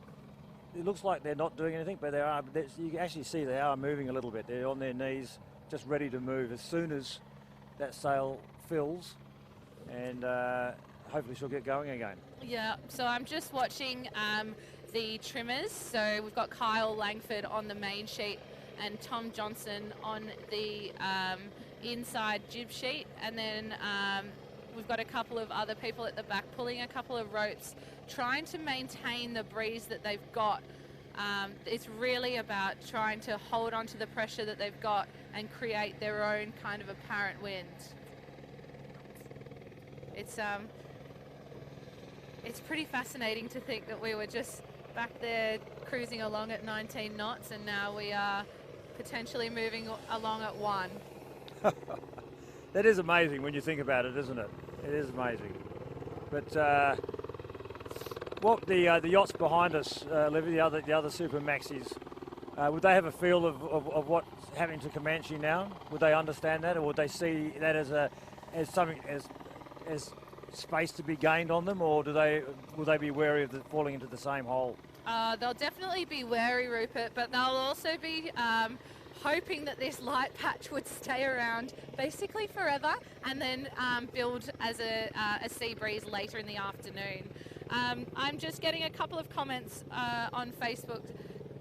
It looks like they're not doing anything, but they are. You can actually see they are moving a little bit. They're on their knees, just ready to move as soon as that sail fills, and hopefully she'll get going again. Yeah, so I'm just watching the trimmers. So we've got Kyle Langford on the main sheet and Tom Johnson on the inside jib sheet, and then we've got a couple of other people at the back pulling a couple of ropes, trying to maintain the breeze that they've got. It's really about trying to hold on to the pressure that they've got and create their own kind of apparent wind. It's pretty fascinating to think that we were just back there cruising along at 19 knots, and now we are potentially moving along at 1. That is amazing when you think about it, isn't it? It is amazing. But what the yachts behind us, Livy, the other super maxis, would they have a feel of what's happening to Comanche now? Would they understand that, or would they see that as something as space to be gained on them, or will they be wary of falling into the same hole? They'll definitely be wary, Rupert, but they'll also be hoping that this light patch would stay around basically forever, and then build as a sea breeze later in the afternoon. I'm just getting a couple of comments on Facebook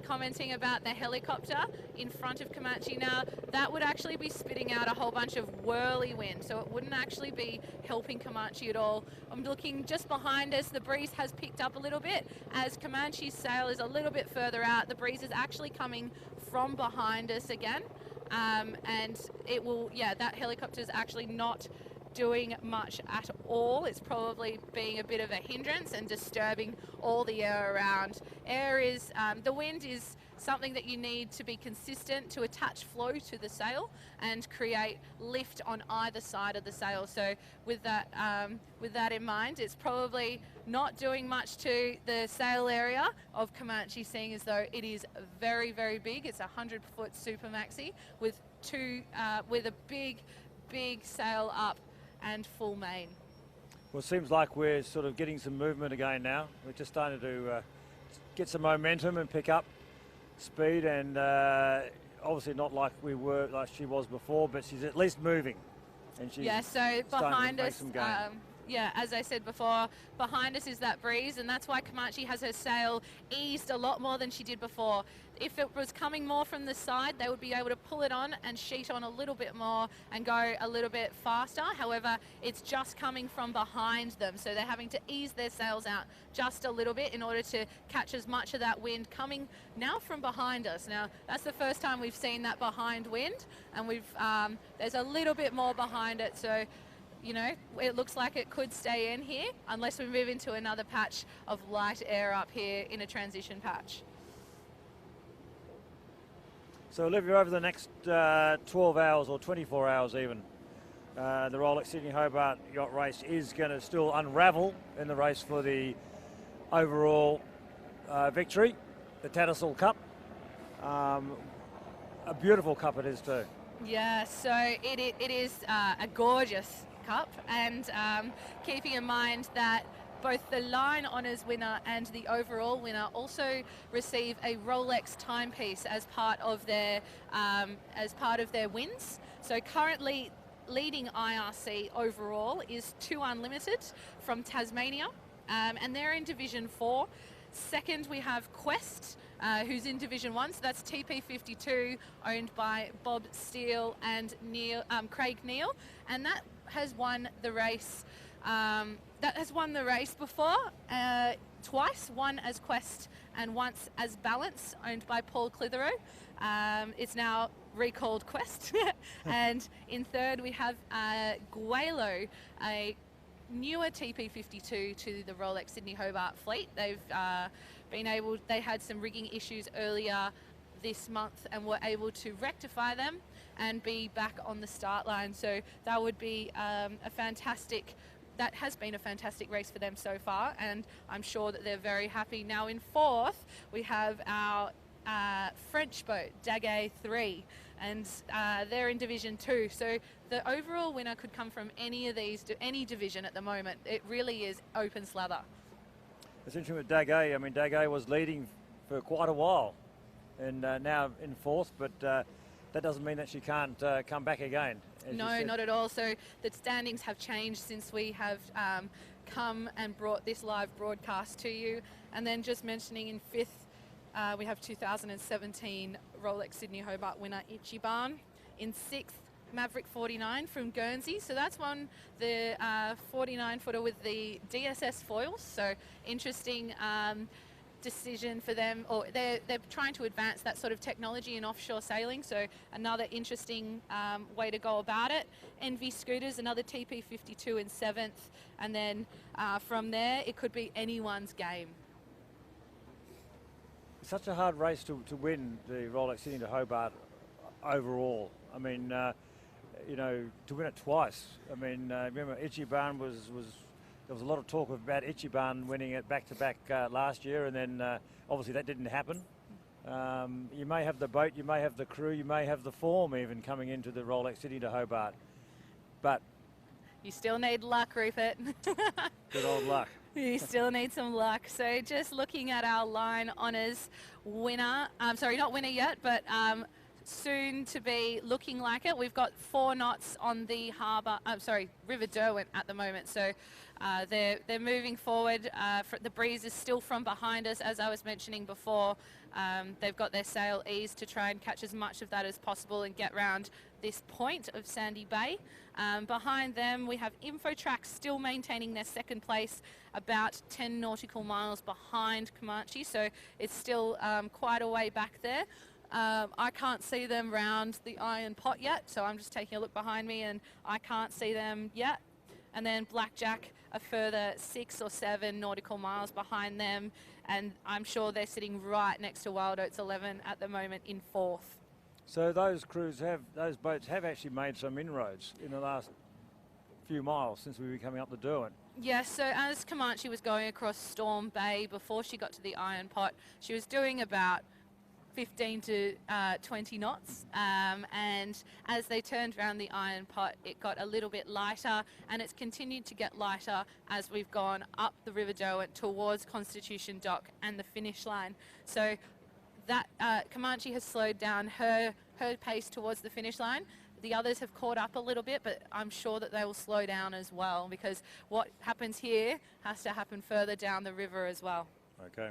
commenting about the helicopter in front of Comanche. Now, that would actually be spitting out a whole bunch of whirly wind, so it wouldn't actually be helping Comanche at all. I'm looking just behind us. The breeze has picked up a little bit. As Comanche's sail is a little bit further out, the breeze is actually coming from behind us again. And it will, that helicopter is actually not doing much at all. It's probably being a bit of a hindrance and disturbing all the air around. The wind is something that you need to be consistent to attach flow to the sail and create lift on either side of the sail. So with that in mind, it's probably not doing much to the sail area of Comanche, seeing as though it is very, very big. It's a 100-foot super maxi with a big sail up and full main. Well, it seems like we're sort of getting some movement again now. We're just starting to get some momentum and pick up speed, and obviously not like she was before, but she's at least moving. And she's so behind us, Yeah, as I said before, behind us is that breeze, and that's why Comanche has her sail eased a lot more than she did before. If it was coming more from the side, they would be able to pull it on and sheet on a little bit more and go a little bit faster. However, it's just coming from behind them, so they're having to ease their sails out just a little bit in order to catch as much of that wind coming now from behind us. Now, that's the first time we've seen that behind wind, and there's a little bit more behind it, so you know, it looks like it could stay in here unless we move into another patch of light air up here in a transition patch. So Olivia, over the next 12 hours or 24 hours even, the Rolex Sydney Hobart Yacht Race is going to still unravel in the race for the overall victory, the Tattersall Cup. A beautiful cup it is too. Yeah, so it is a gorgeous cup, and keeping in mind that both the line honours winner and the overall winner also receive a Rolex timepiece as part of their wins. So currently leading IRC overall is 2 Unlimited from Tasmania, and they're in Division 4. Second, we have Quest, who's in Division 1, so that's TP52, owned by Bob Steele and Craig Neal, and that has won the race. Before, twice, one as Quest and once as Balance, owned by Paul Clitheroe. It's now recalled Quest. And in third, we have Guelo, a newer TP52 to the Rolex Sydney Hobart fleet. They had some rigging issues earlier this month and were able to rectify them and be back on the start line. So that would be that has been a fantastic race for them so far, and I'm sure that they're very happy. Now in fourth, we have our French boat, Daguet 3, and they're in Division 2. So the overall winner could come from any of these, any division at the moment. It really is open slather. It's interesting with Daguet. I mean, Daguet was leading for quite a while, and now in fourth, but that doesn't mean that she can't come back again. No, not at all. So the standings have changed since we have come and brought this live broadcast to you. And then just mentioning in fifth, we have 2017 Rolex Sydney Hobart winner Ichiban. In sixth, Maverick 49 from Guernsey. So that's won the 49-footer with the DSS foils. So interesting decision for them, or they're trying to advance that sort of technology in offshore sailing, so another interesting way to go about it. NV Scooters, another TP52 in seventh, and then from there it could be anyone's game. It's such a hard race to win the Rolex Sydney to Hobart overall. I mean, you know, to win it twice. I mean, remember Ichiban was there was a lot of talk about Ichiban winning it back-to-back last year, and then obviously that didn't happen. You may have the boat, you may have the crew, you may have the form even coming into the Rolex Sydney to Hobart, but you still need luck, Rupert. good old luck. You still need some luck. So just looking at our line honours winner, sorry, not winner yet, but soon to be looking like it. We've got 4 knots on the River Derwent at the moment. So they're moving forward. The breeze is still from behind us, as I was mentioning before. They've got their sail eased to try and catch as much of that as possible and get round this point of Sandy Bay. Behind them, we have Infotrack still maintaining their second place, about 10 nautical miles behind Comanche. So it's still quite a way back there. I can't see them round the Iron Pot yet, so I'm just taking a look behind me and I can't see them yet. And then Blackjack, a further 6 or 7 nautical miles behind them, and I'm sure they're sitting right next to Wild Oats 11 at the moment in fourth. So those boats have actually made some inroads in the last few miles since we were coming up the Derwent. Yes, so as Comanche was going across Storm Bay before she got to the Iron Pot, she was doing about 15 to 20 knots, and as they turned around the Iron Pot, it got a little bit lighter, and it's continued to get lighter as we've gone up the River Derwent towards Constitution Dock and the finish line. So that Comanche has slowed down her pace towards the finish line. The others have caught up a little bit, but I'm sure that they will slow down as well, because what happens here has to happen further down the river as well. Okay.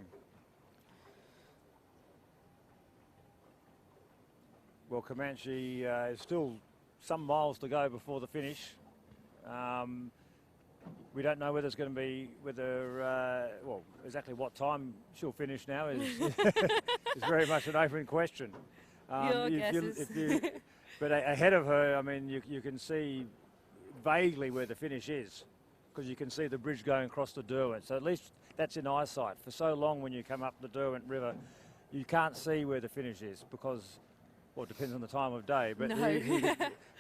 Well, Comanche is still some miles to go before the finish. We don't know whether it's going to be, well, exactly what time she'll finish now is, is very much an open question. Your guesses. But ahead of her, I mean, you can see vaguely where the finish is, because you can see the bridge going across the Derwent. So at least that's in eyesight. For so long when you come up the Derwent River, you can't see where the finish is because, well, it depends on the time of day. But No.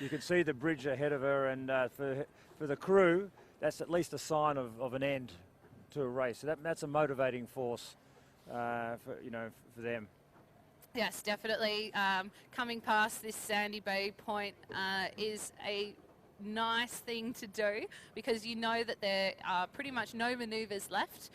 you can see the bridge ahead of her, and for the crew, that's at least a sign of an end to a race. So that's a motivating force for them. Yes, definitely. Coming past this Sandy Bay point is a nice thing to do, because you know that there are pretty much no manoeuvres left.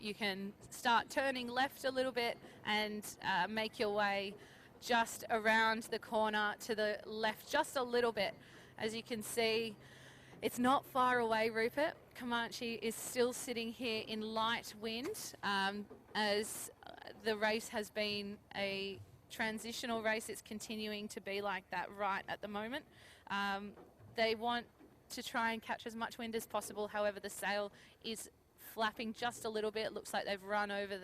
You can start turning left a little bit and make your way just around the corner to the left just a little bit. As you can see, it's not far away, Rupert. Comanche is still sitting here in light wind, as the race has been a transitional race. It's continuing to be like that right at the moment. They want to try and catch as much wind as possible. However, the sail is flapping just a little bit. It looks like they've run over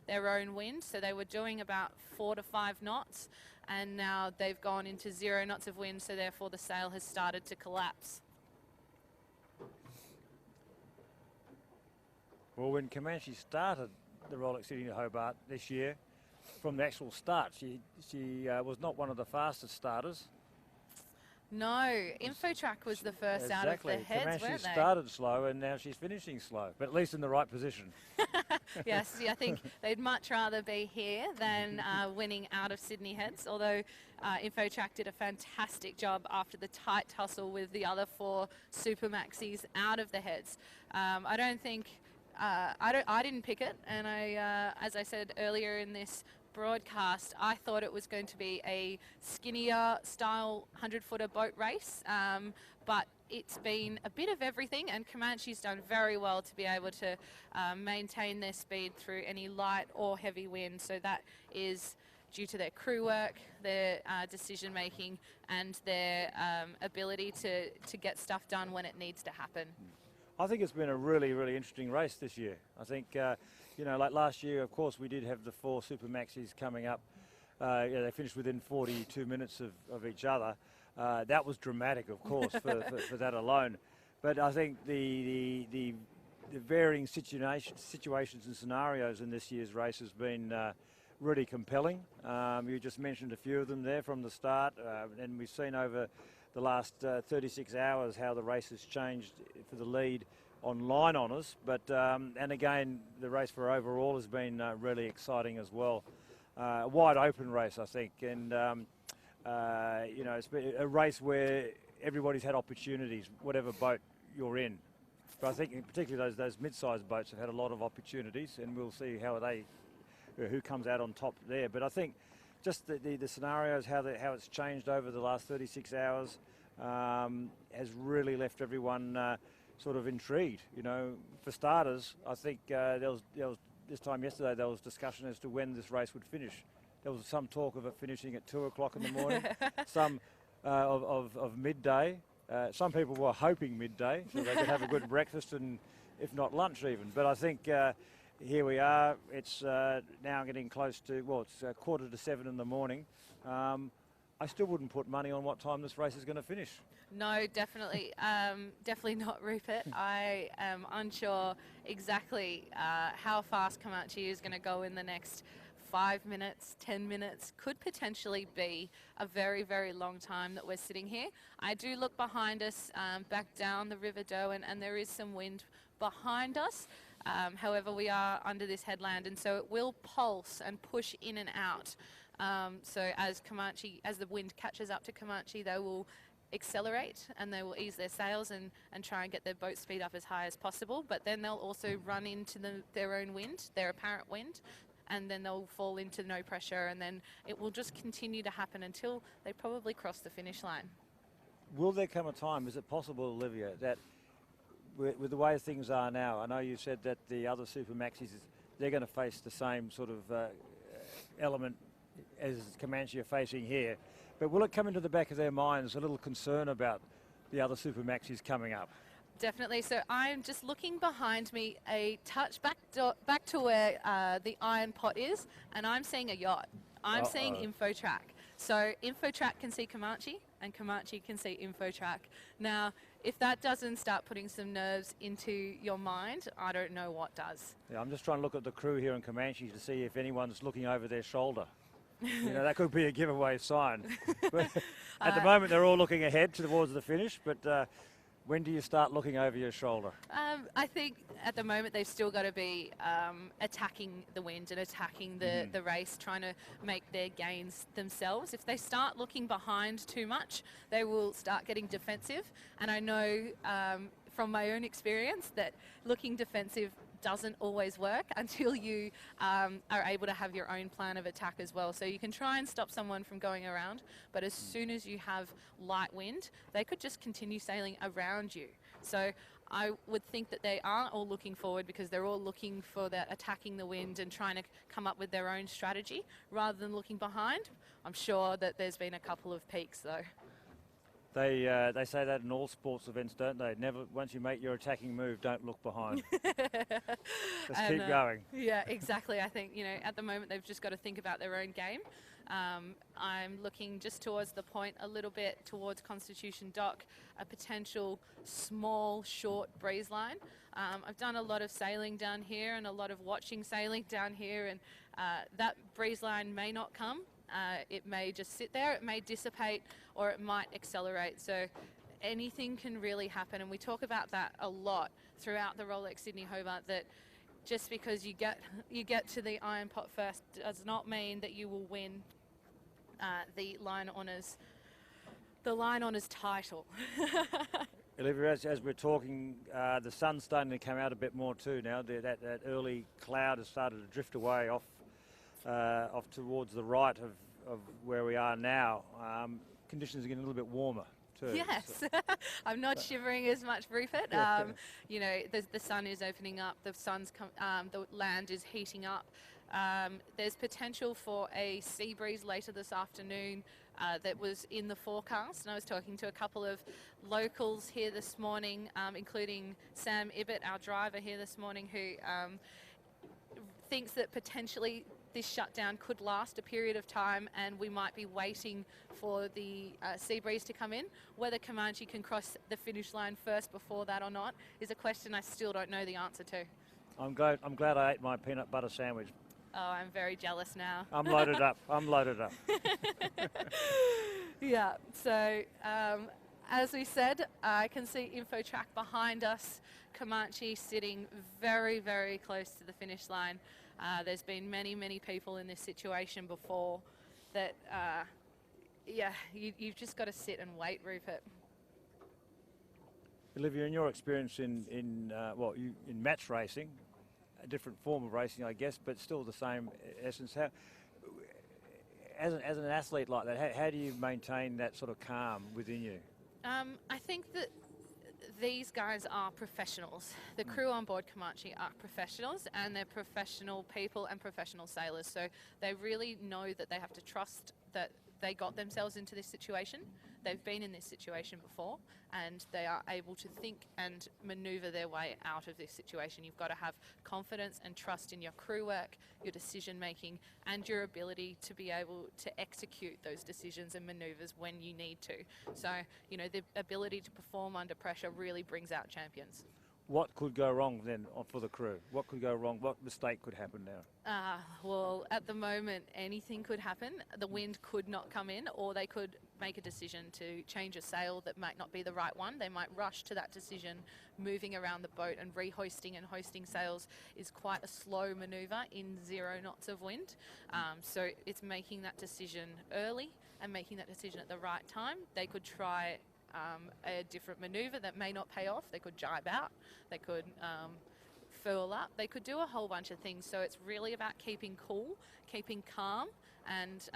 their own wind. So they were doing about 4 to 5 knots, and now they've gone into 0 knots of wind. So therefore the sail has started to collapse. Well, when Comanche started the Rolex Sydney Hobart this year, from the actual start, she was not one of the fastest starters. No, InfoTrack was the first out of the heads, Comanche weren't they? started slow and now she's finishing slow, but at least in the right position. Yes, I think they'd much rather be here than winning out of Sydney Heads, although InfoTrack did a fantastic job after the tight tussle with the other 4 super maxis out of the heads. I don't think... I didn't pick it, and as I said earlier in this broadcast, I thought it was going to be a skinnier style 100-footer boat race, but it's been a bit of everything, and Comanche's done very well to be able to maintain their speed through any light or heavy wind. So that is due to their crew work, their decision making, and their ability to get stuff done when it needs to happen. I think it's been a really, really interesting race this year. I think, like last year, of course, we did have the 4 super maxis coming up. They finished within 42 minutes of each other. That was dramatic, of course, for that alone. But I think the varying situations and scenarios in this year's race has been really compelling. You just mentioned a few of them there from the start, and we've seen over the last 36 hours how the race has changed for the lead on line honours, but and again the race for overall has been really exciting as well. A wide open race, I think, and it's been a race where everybody's had opportunities, whatever boat you're in. But I think particularly those mid-sized boats have had a lot of opportunities, and we'll see who comes out on top there. But I think just the scenarios, how it's changed over the last 36 hours has really left everyone sort of intrigued. For starters, I think there was this time yesterday there was discussion as to when this race would finish. There was some talk of it finishing at 2 o'clock in the morning, some of midday. Some people were hoping midday so they could have a good breakfast and if not lunch even. But I think here we are. It's now getting close to, it's 6:45 in the morning. I still wouldn't put money on what time this race is going to finish. No, definitely not, Rupert. I am unsure exactly how fast Comanche is going to go in the next 5 minutes, 10 minutes. Could potentially be a very, very long time that we're sitting here. I do look behind us, back down the River Derwent, and there is some wind behind us. However, we are under this headland, and so it will pulse and push in and out. So as the wind catches up to Comanche, they will accelerate and they will ease their sails and try and get their boat speed up as high as possible. But then they'll also run into their own wind, their apparent wind, and then they'll fall into no pressure, and then it will just continue to happen until they probably cross the finish line. Will there come a time, is it possible, Olivia, that with the way things are now, I know you said that the other super maxis, they're going to face the same sort of element as Comanche are facing here, but will it come into the back of their minds a little concern about the other super maxis coming up? Definitely. So I'm just looking behind me a touch back to where the iron pot is, and I'm seeing a yacht. I'm seeing InfoTrack. So InfoTrack can see Comanche, and Comanche can see InfoTrack. Now, if that doesn't start putting some nerves into your mind, I don't know what does. Yeah, I'm just trying to look at the crew here in Comanche to see if anyone's looking over their shoulder. You know, that could be a giveaway sign. But at the moment, they're all looking ahead towards the finish, but when do you start looking over your shoulder? I think at the moment they've still got to be attacking the wind and attacking the race, trying to make their gains themselves. If they start looking behind too much, they will start getting defensive. And I know from my own experience that looking defensive doesn't always work until you are able to have your own plan of attack as well. So you can try and stop someone from going around, but as soon as you have light wind, they could just continue sailing around you. So I would think that they are all looking forward because they're all looking for that attacking the wind and trying to come up with their own strategy rather than looking behind. I'm sure that there's been a couple of peaks though. They say that in all sports events, don't they? Never, once you make your attacking move, don't look behind. Just keep going. Yeah, exactly. I think, you know, at the moment they've just got to think about their own game. I'm looking just towards the point a little bit towards Constitution Dock, a potential small, short breeze line. I've done a lot of sailing down here and a lot of watching sailing down here, and that breeze line may not come. It may just sit there, it may dissipate, or it might accelerate. So anything can really happen, and we talk about that a lot throughout the Rolex Sydney Hobart, that just because you get to the iron pot first does not mean that you will win the line honours title. Olivia, as we're talking, the sun's starting to come out a bit more too now. That early cloud has started to drift away off towards the right of where we are now. Conditions are getting a little bit warmer too. Yes, so. I'm not shivering as much, Rupert. You know, the sun is opening up, the land is heating up. There's potential for a sea breeze later this afternoon that was in the forecast, and I was talking to a couple of locals here this morning, including Sam Ibbott, our driver here this morning, who thinks that potentially this shutdown could last a period of time and we might be waiting for the sea breeze to come in. Whether Comanche can cross the finish line first before that or not is a question I still don't know the answer to. I'm glad I ate my peanut butter sandwich. Oh, I'm very jealous now. I'm loaded up. Yeah, so as we said, I can see InfoTrack behind us, Comanche sitting very, very close to the finish line. There's been many people in this situation before that, you've just got to sit and wait, Rupert. Olivia, in your experience in match racing, a different form of racing, I guess, but still the same essence. As an athlete like that, how do you maintain that sort of calm within you? I think that these guys are professionals. The crew on board Comanche are professionals, and they're professional people and professional sailors. So they really know that they have to trust that they got themselves into this situation. They've been in this situation before, and they are able to think and maneuver their way out of this situation. You've got to have confidence and trust in your crew work, your decision making, and your ability to be able to execute those decisions and maneuvers when you need to. So, you know, the ability to perform under pressure really brings out champions. What could go wrong then for the crew? What could go wrong? What mistake could happen now? Well, at the moment, anything could happen. The wind could not come in, or they could make a decision to change a sail that might not be the right one. They might rush to that decision. Moving around the boat and rehoisting and hoisting sails is quite a slow manoeuvre in 0 knots of wind. So it's making that decision early and making that decision at the right time. They could try a different manoeuvre that may not pay off. They could jibe out, they could furl up, they could do a whole bunch of things. So it's really about keeping cool, keeping calm, and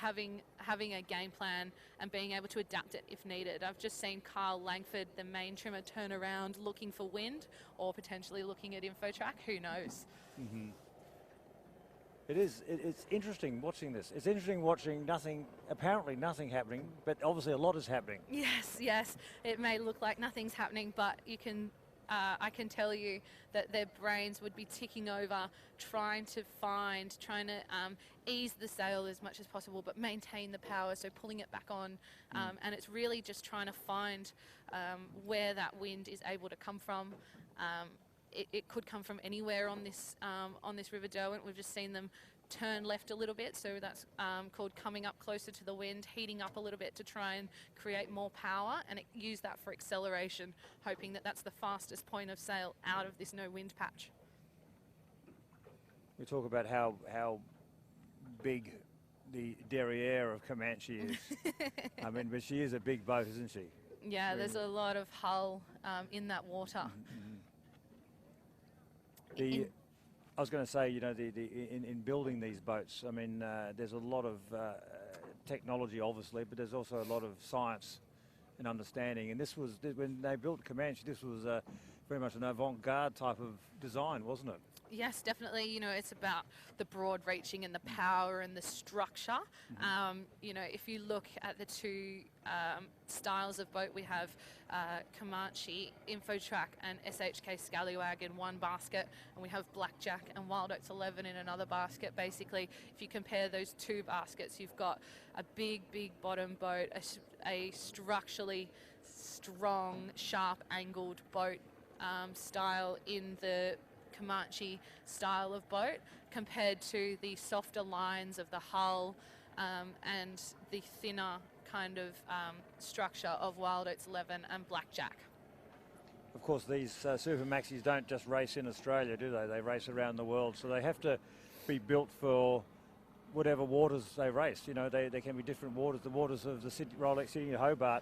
having a game plan and being able to adapt it if needed. I've just seen Carl Langford, the main trimmer, turn around looking for wind or potentially looking at InfoTrack. Who knows? Mm-hmm. It's interesting watching this. It's interesting watching apparently nothing happening, but obviously a lot is happening. Yes. It may look like nothing's happening, but I can tell you that their brains would be ticking over, trying to ease the sail as much as possible, but maintain the power, so pulling it back on. And it's really just trying to find where that wind is able to come from. It could come from anywhere on this River Derwent. We've just seen them turn left a little bit, so that's called coming up closer to the wind, heating up a little bit to try and create more power, and use that for acceleration, hoping that that's the fastest point of sail out of this no wind patch. We talk about how big the derriere of Comanche is. I mean, but she is a big boat, isn't she? Yeah, really. There's a lot of hull in that water. Mm-hmm. I was going to say, in building these boats, I mean, there's a lot of technology, obviously, but there's also a lot of science and understanding. And when they built Comanche, this was very much an avant-garde type of design, wasn't it? Yes, definitely. It's about the broad reaching and the power and the structure. Mm-hmm. If you look at the two styles of boat, we have Comanche, InfoTrack and SHK Scallywag in one basket, and we have Blackjack and Wild Oats 11 in another basket. Basically, if you compare those two baskets, you've got a big bottom boat, a structurally strong, sharp angled boat style in the Comanche style of boat, compared to the softer lines of the hull and the thinner kind of structure of Wild Oats 11 and Blackjack. Of course, these super maxis don't just race in Australia, do they? They race around the world, so they have to be built for whatever waters they race. They can be different waters. The waters of the Rolex Sydney Hobart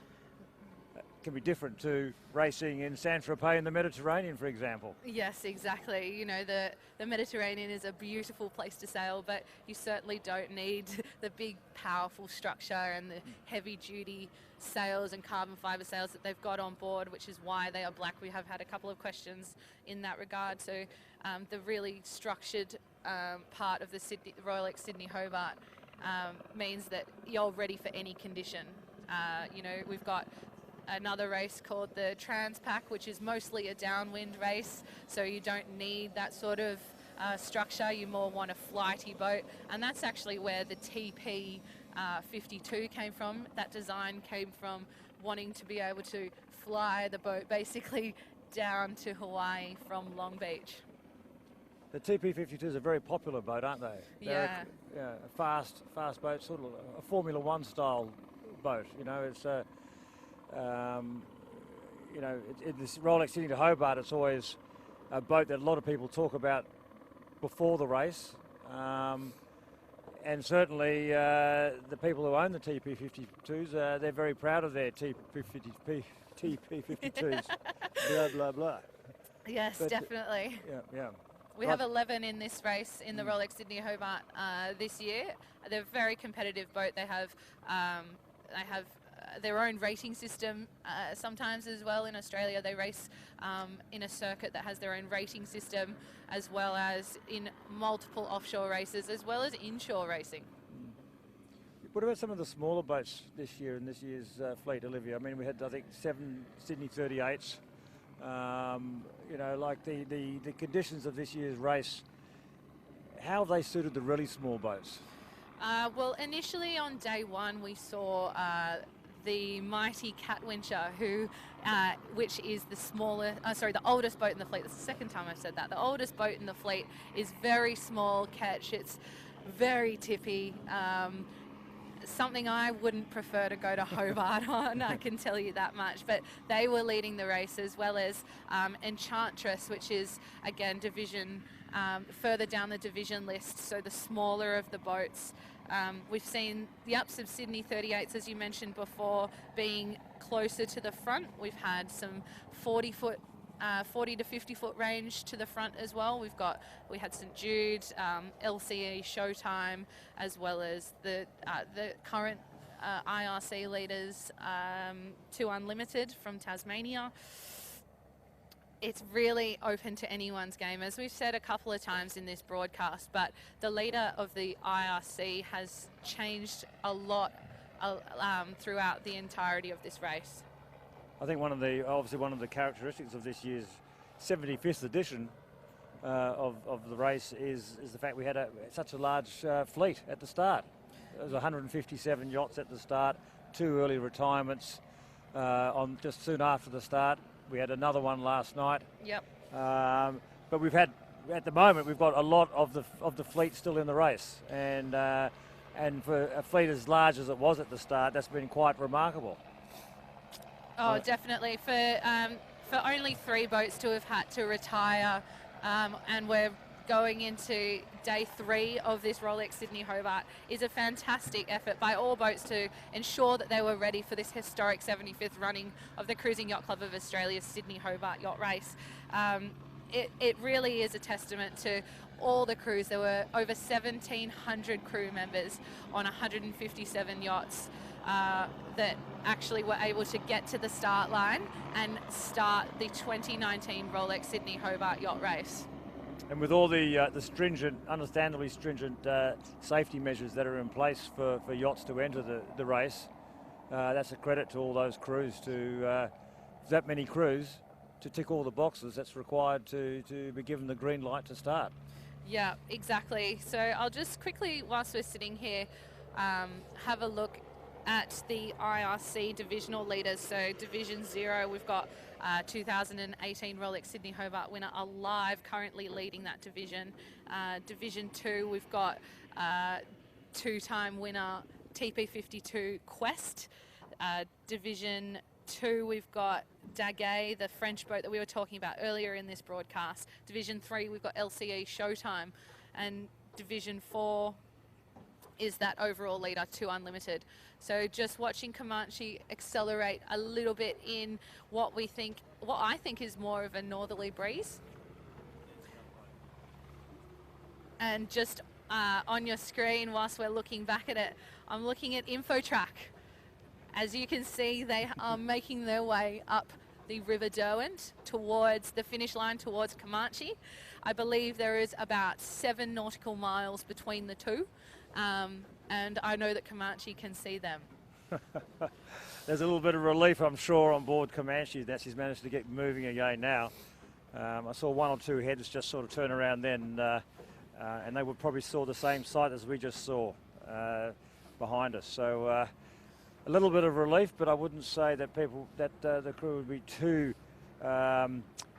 can be different to racing in Saint-Tropez in the Mediterranean, for example. Yes, exactly. The Mediterranean is a beautiful place to sail, but you certainly don't need the big, powerful structure and the heavy-duty sails and carbon fibre sails that they've got on board, which is why they are black. We have had a couple of questions in that regard. So the really structured part of the Rolex Sydney Hobart means that you're ready for any condition. We've got another race called the Transpac, which is mostly a downwind race, so you don't need that sort of structure. You more want a flighty boat, and that's actually where the TP 52 came from. That design came from wanting to be able to fly the boat basically down to Hawaii from Long Beach. The TP52 is a very popular boat, aren't they? Yeah. They're a fast boat, sort of a Formula One style boat. It's this Rolex Sydney to Hobart, it's always a boat that a lot of people talk about before the race. And certainly the people who own the TP52s, they're very proud of their TP52s. Blah, blah, blah. Yes, but definitely. Yeah. We have 11 in this race in the Rolex Sydney Hobart this year. They're a very competitive boat. They have their own rating system sometimes as well. In Australia, they race in a circuit that has their own rating system, as well as in multiple offshore races, as well as inshore racing. What about some of the smaller boats this year in this year's fleet, Olivia? I mean, we had, I think, 7 Sydney 38s. Like the conditions of this year's race, how have they suited the really small boats? Well, initially on day one, we saw the mighty Catwincher, which is the oldest boat in the fleet. That's the second time I've said that. The oldest boat in the fleet is very small ketch. It's very tippy. Something I wouldn't prefer to go to Hobart on, I can tell you that much. But they were leading the race, as well as Enchantress, which is, again, division further down the division list, so the smaller of the boats. We've seen the ups of Sydney 38s, as you mentioned before, being closer to the front. We've had some 40-foot 40 to 50 foot range to the front as well. We had St Jude, LCE Showtime, as well as the current IRC leaders, 2 Unlimited from Tasmania. It's really open to anyone's game, as we've said a couple of times in this broadcast, but the leader of the IRC has changed a lot throughout the entirety of this race. I think one of the characteristics of this year's 75th edition of the race is the fact we had such a large fleet at the start. There was 157 yachts at the start, 2 early retirements on just soon after the start. We had another one last night. Yep. But at the moment we've got a lot of the fleet still in the race, and for a fleet as large as it was at the start, that's been quite remarkable. Oh, definitely. For only 3 boats to have had to retire, and we're going into day 3 of this Rolex Sydney Hobart, is a fantastic effort by all boats to ensure that they were ready for this historic 75th running of the Cruising Yacht Club of Australia's Sydney Hobart Yacht Race. It really is a testament to all the crews. There were over 1,700 crew members on 157 yachts that actually were able to get to the start line and start the 2019 Rolex Sydney Hobart Yacht Race. And with all the stringent, understandably stringent safety measures that are in place for yachts to enter the race, that's a credit to all those crews, to that many crews to tick all the boxes that's required to be given the green light to start. Yeah, exactly. So I'll just quickly, whilst we're sitting here, have a look at the IRC divisional leaders. So Division 0, we've got 2018 Rolex Sydney Hobart winner Alive currently leading that division. Division 2, we've got 2-time winner TP52 Quest. Division 2, we've got Daguet, the French boat that we were talking about earlier in this broadcast. Division 3, we've got LCE Showtime. And Division 4 is that overall leader, 2 Unlimited. So just watching Comanche accelerate a little bit in what I think is more of a northerly breeze. And just on your screen, whilst we're looking back at it, I'm looking at InfoTrack. As you can see, they are making their way up the River Derwent towards the finish line, towards Comanche. I believe there is about 7 nautical miles between the two. And I know that Comanche can see them. There's a little bit of relief, I'm sure, on board Comanche that she's managed to get moving again now. I saw 1 or 2 heads just sort of turn around then, and they would probably saw the same sight as we just saw behind us. So a little bit of relief, but I wouldn't say that the crew would be too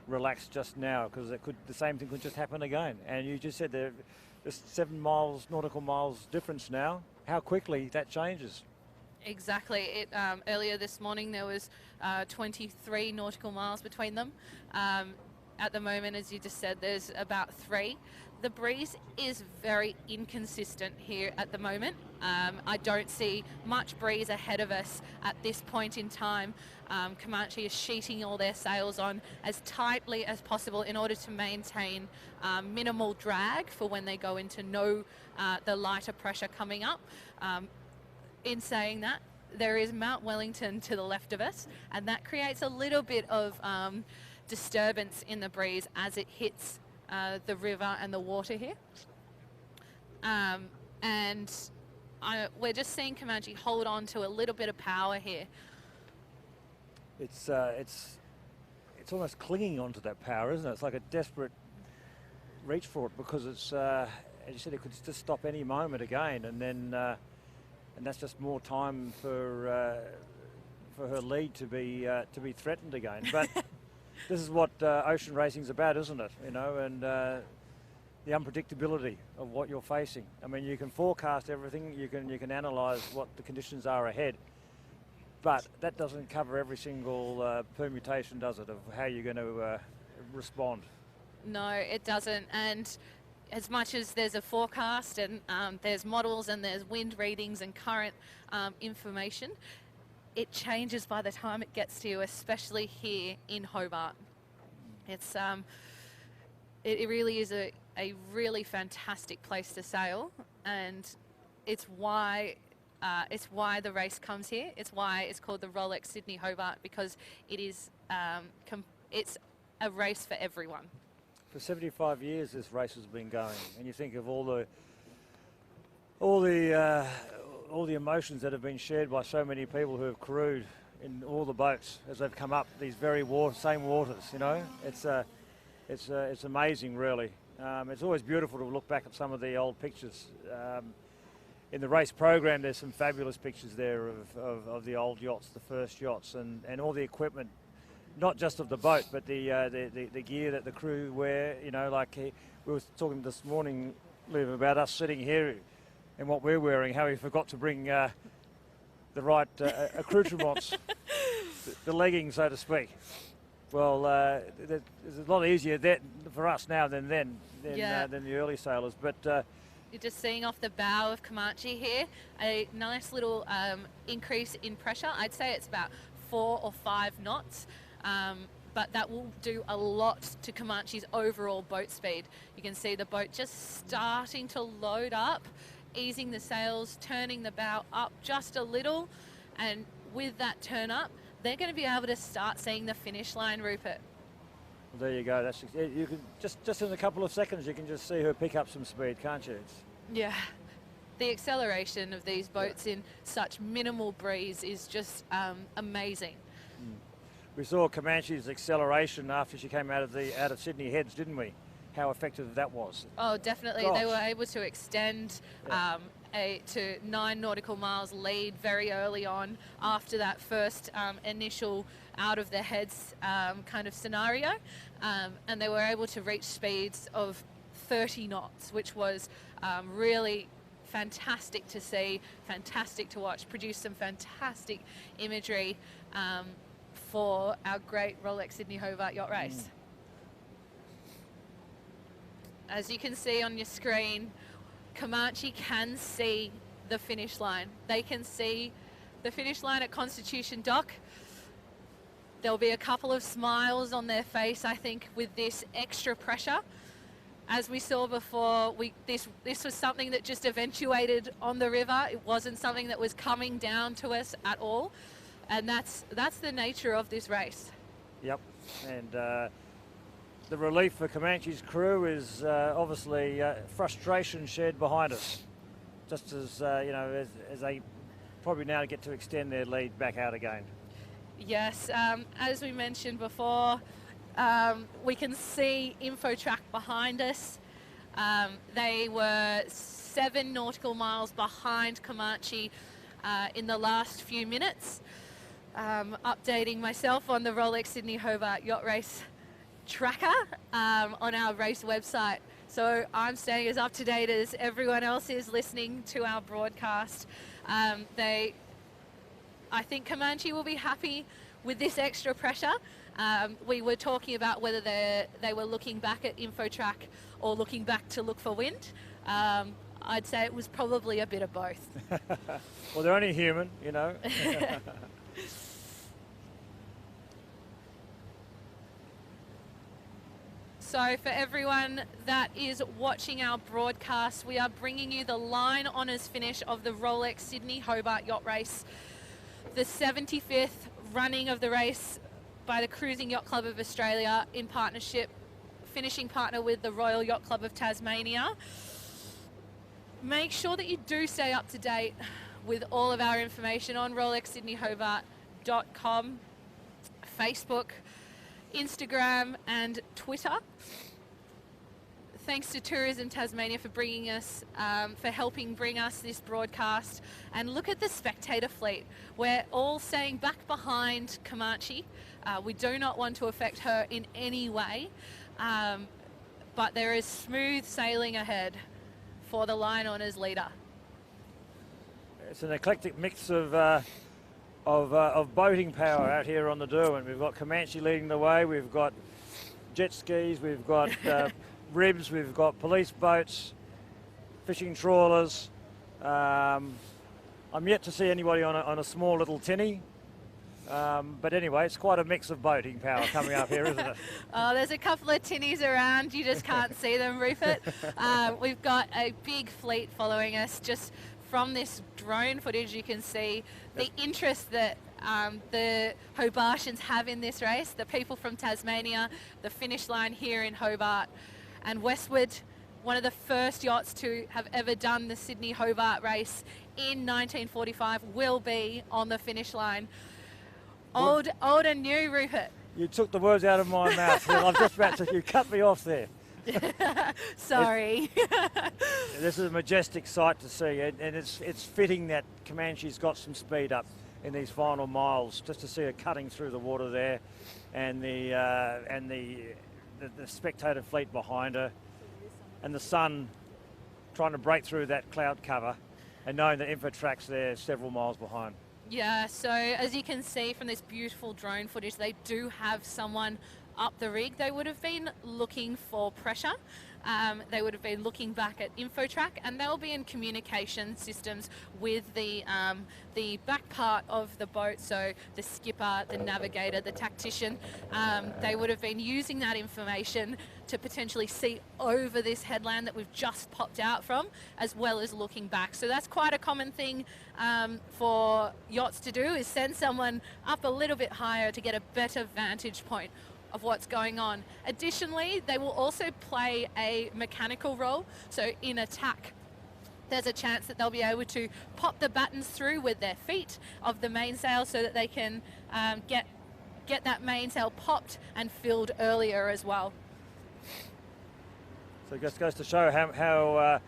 relaxed just now, because the same thing could just happen again. And you just said there's 7 nautical miles difference now. How quickly that changes. Exactly. Earlier this morning there was 23 nautical miles between them. At the moment, as you just said, there's about 3. The breeze is very inconsistent here at the moment. I don't see much breeze ahead of us at this point in time. Comanche is sheeting all their sails on as tightly as possible in order to maintain minimal drag for when they go into the lighter pressure coming up. In saying that, there is Mount Wellington to the left of us, and that creates a little bit of disturbance in the breeze as it hits the river and the water here. We're just seeing Comanche hold on to a little bit of power here. It's almost clinging onto that power, isn't it? It's like a desperate reach for it, because it's, as you said, it could just stop any moment again, and then and that's just more time for her lead to be threatened again. But this is what ocean racing's about, isn't it? You know, and the unpredictability of what you're facing. I mean, you can forecast everything, you can analyse what the conditions are ahead, but that doesn't cover every single permutation, does it, of how you're going to respond? No, it doesn't. And as much as there's a forecast and there's models and there's wind readings and current information, it changes by the time it gets to you, especially here in Hobart. It's it really is a really fantastic place to sail, and it's why the race comes here. It's why it's called the Rolex Sydney Hobart, because it is it's a race for everyone. For 75 years, this race has been going, and you think of all the emotions that have been shared by so many people who have crewed in all the boats as they've come up these very same waters. You know, it's amazing, really. It's always beautiful to look back at some of the old pictures. In the race program, there's some fabulous pictures there of the old yachts, the first yachts, and all the equipment, not just of the boat, but the gear that the crew wear. You know, like we were talking this morning, Liv, about us sitting here and what we're wearing, how we forgot to bring the right accoutrements, the leggings, so to speak. Well, it's a lot easier for us now than then, than the early sailors. But you're just seeing off the bow of Comanche here, a nice little increase in pressure. I'd say it's about 4 or 5 knots. But that will do a lot to Comanche's overall boat speed. You can see the boat just starting to load up, easing the sails, turning the bow up just a little, and with that turn up, they're going to be able to start seeing the finish line, Rupert. Well, there you go. You can just in a couple of seconds, you can just see her pick up some speed, can't you? Yeah. The acceleration of these boats in such minimal breeze is just amazing. We saw Comanche's acceleration after she came out of Sydney Heads, didn't we? How effective that was. Oh, definitely. Gosh. They were able to extend to 9 nautical miles lead very early on after that first initial out of their heads kind of scenario. And they were able to reach speeds of 30 knots, which was really fantastic to see, fantastic to watch, produce some fantastic imagery for our great Rolex Sydney Hobart yacht race. As you can see on your screen, Comanche can see the finish line. They can see the finish line at Constitution Dock. There'll be a couple of smiles on their face, I think, with this extra pressure. As we saw before, this was something that just eventuated on the river. It wasn't something that was coming down to us at all. And that's the nature of this race. Yep, and the relief for Comanche's crew is obviously frustration shared behind us, just as as they probably now get to extend their lead back out again. Yes, as we mentioned before, we can see InfoTrack behind us. They were 7 nautical miles behind Comanche in the last few minutes. Updating myself on the Rolex Sydney Hobart Yacht Race tracker on our race website. So I'm staying as up to date as everyone else is listening to our broadcast. I think Comanche will be happy with this extra pressure. We were talking about whether they were looking back at InfoTrack or looking back to look for wind. I'd say it was probably a bit of both. Well, they're only human, you know. So for everyone that is watching our broadcast, we are bringing you the line honours finish of the Rolex Sydney Hobart Yacht Race, the 75th running of the race by the Cruising Yacht Club of Australia in partnership, finishing partner with the Royal Yacht Club of Tasmania. Make sure that you do stay up to date with all of our information on RolexSydneyHobart.com, Facebook, Instagram and Twitter. Thanks to Tourism Tasmania for bringing us, for helping bring us this broadcast. And look at the spectator fleet. We're all staying back behind Comanche. We do not want to affect her in any way, but there is smooth sailing ahead for the line honours leader. It's an eclectic mix of boating power out here on the Derwent. We've got Comanche leading the way, we've got jet skis, we've got ribs, we've got police boats, fishing trawlers. I'm yet to see anybody on a small little tinny. But anyway, it's quite a mix of boating power coming up here, isn't it? Oh, there's a couple of tinnies around. You just can't see them, Rupert. We've got a big fleet following us. Just from this drone footage, you can see the interest that the Hobartians have in this race. The people from Tasmania, the finish line here in Hobart, and Westwood, one of the first yachts to have ever done the Sydney Hobart race in 1945, will be on the finish line. Old and new, Rupert. You took the words out of my mouth. Well, I'm just about to. You cut me off there. Sorry. This is a majestic sight to see, and it's fitting that Comanche's got some speed up in these final miles, just to see her cutting through the water there, and the spectator fleet behind her, and the sun trying to break through that cloud cover, and knowing that Infotrack's there several miles behind. Yeah, so as you can see from this beautiful drone footage, they do have someone up the rig. They would have been looking for pressure. They would have been looking back at Infotrack, and they'll be in communication systems with the back part of the boat, so the skipper, the navigator, the tactician. They would have been using that information to potentially see over this headland that we've just popped out from, as well as looking back. So that's quite a common thing for yachts to do, is send someone up a little bit higher to get a better vantage point of what's going on. Additionally, they will also play a mechanical role. So in a tack, there's a chance that they'll be able to pop the buttons through with their feet of the mainsail, so that they can get that mainsail popped and filled earlier as well. So it just goes to show how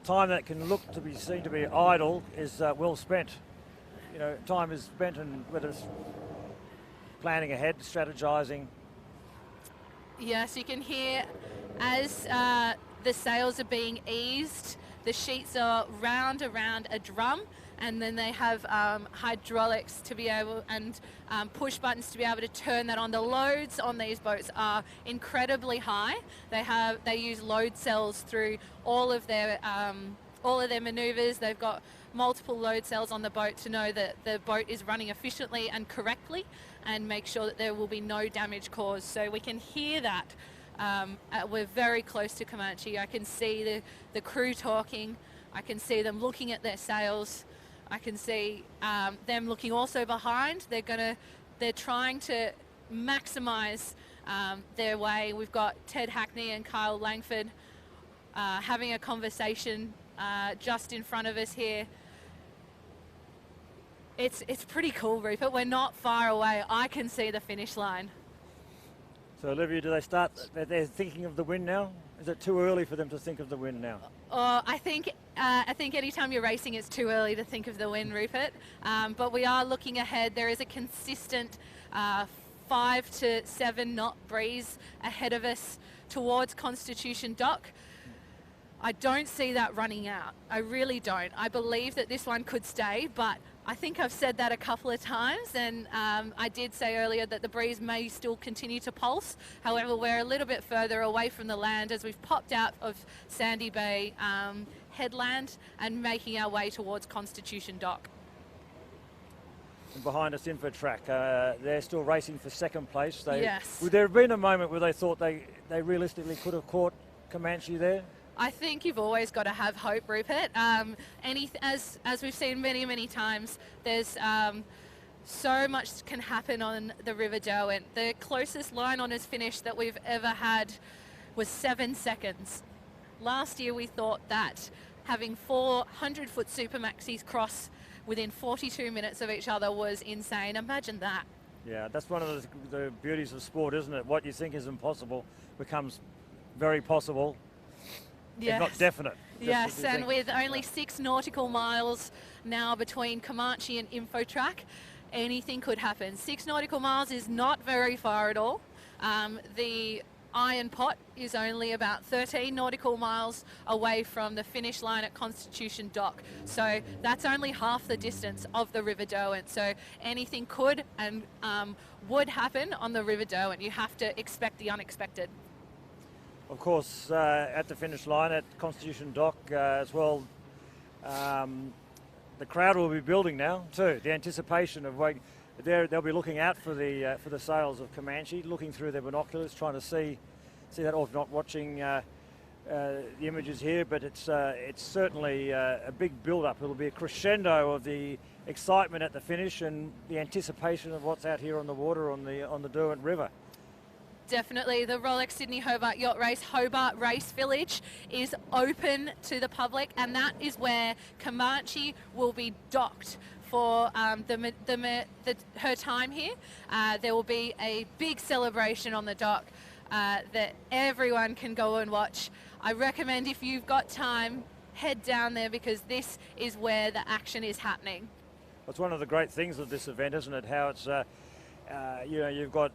time that can look to be seen to be idle is well spent. You know, time is spent, and whether it's planning ahead, strategizing. Yes, you can hear as the sails are being eased, the sheets are round around a drum, and then they have hydraulics to be able, and push buttons to be able to turn that on. The loads on these boats are incredibly high. They use load cells through all of their maneuvers. They've got multiple load cells on the boat to know that the boat is running efficiently and correctly, and make sure that there will be no damage caused. So we can hear that. We're very close to Comanche. I can see the crew talking. I can see them looking at their sails. I can see them looking also behind. They're trying to maximise their way. We've got Ted Hackney and Kyle Langford having a conversation just in front of us here. It's pretty cool, Rupert. We're not far away. I can see the finish line. So Olivia, do they start? They're thinking of the wind now? Is it too early for them to think of the wind now? I think anytime you're racing, it's too early to think of the wind, Rupert. But we are looking ahead. There is a consistent 5 to 7 knot breeze ahead of us towards Constitution Dock. I don't see that running out. I really don't. I believe that this one could stay, but I think I've said that a couple of times, and I did say earlier that the breeze may still continue to pulse. However, we're a little bit further away from the land as we've popped out of Sandy Bay headland and making our way towards Constitution Dock. And behind us, Infotrack, they're still racing for second place. Yes. Would there have been a moment where they thought they realistically could have caught Comanche there? I think you've always got to have hope, Rupert. As we've seen many, many times, there's so much can happen on the River Derwent. The closest line on his finish that we've ever had was 7 seconds. Last year we thought that having 400-foot super maxis cross within 42 minutes of each other was insane. Imagine that. Yeah, that's one of the beauties of sport, isn't it? What you think is impossible becomes very possible. Yes. If not definite. Yes, and with only 6 nautical miles now between Comanche and Infotrack, anything could happen. 6 nautical miles is not very far at all. The Iron Pot is only about 13 nautical miles away from the finish line at Constitution Dock. So that's only half the distance of the River Derwent. So anything could and would happen on the River Derwent. You have to expect the unexpected. Of course, at the finish line at Constitution Dock as well, the crowd will be building now too. The anticipation of they'll be looking out for the sails of Comanche, looking through their binoculars, trying to see that, or not watching the images here. But it's certainly a big build-up. It'll be a crescendo of the excitement at the finish and the anticipation of what's out here on the water on the Derwent River. Definitely. The Rolex Sydney Hobart Yacht Race Hobart Race Village is open to the public, and that is where Comanche will be docked for her time here. There will be a big celebration on the dock that everyone can go and watch. I recommend, if you've got time, head down there, because this is where the action is happening. It's one of the great things of this event, isn't it? How it's you've got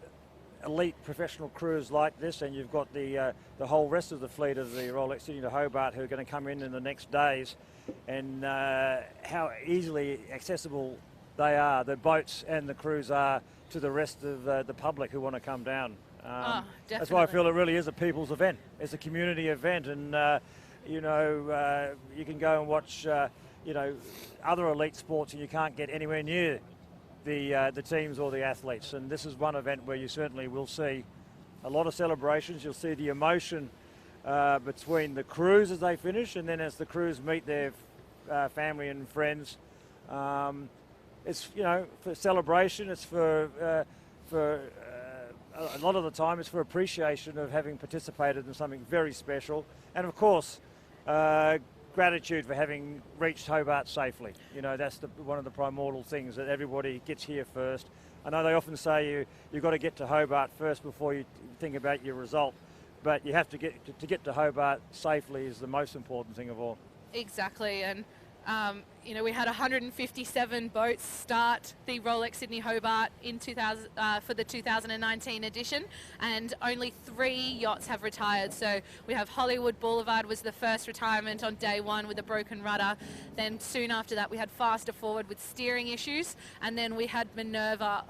elite professional crews like this, and you've got the whole rest of the fleet of the Rolex Sydney Hobart who are going to come in the next days, and how easily accessible they are, the boats and the crews are, to the rest of the public who want to come down. That's why I feel it really is a people's event. It's a community event, and you can go and watch other elite sports, and you can't get anywhere near the teams or the athletes. And this is one event where you certainly will see a lot of celebrations. You'll see the emotion between the crews as they finish, and then as the crews meet their family and friends. It's for celebration. It's for a lot of the time it's for appreciation of having participated in something very special, and of course gratitude for having reached Hobart safely. That's one of the primordial things, that everybody gets here first. I know they often say you've got to get to Hobart first before you think about your result, but you have to get to Hobart safely is the most important thing of all. Exactly. And we had 157 boats start the Rolex Sydney Hobart in for the 2019 edition, and only 3 yachts have retired. So we have Hollywood Boulevard was the first retirement on day 1 with a broken rudder. Then soon after that we had Faster Forward with steering issues, and then we had Minerva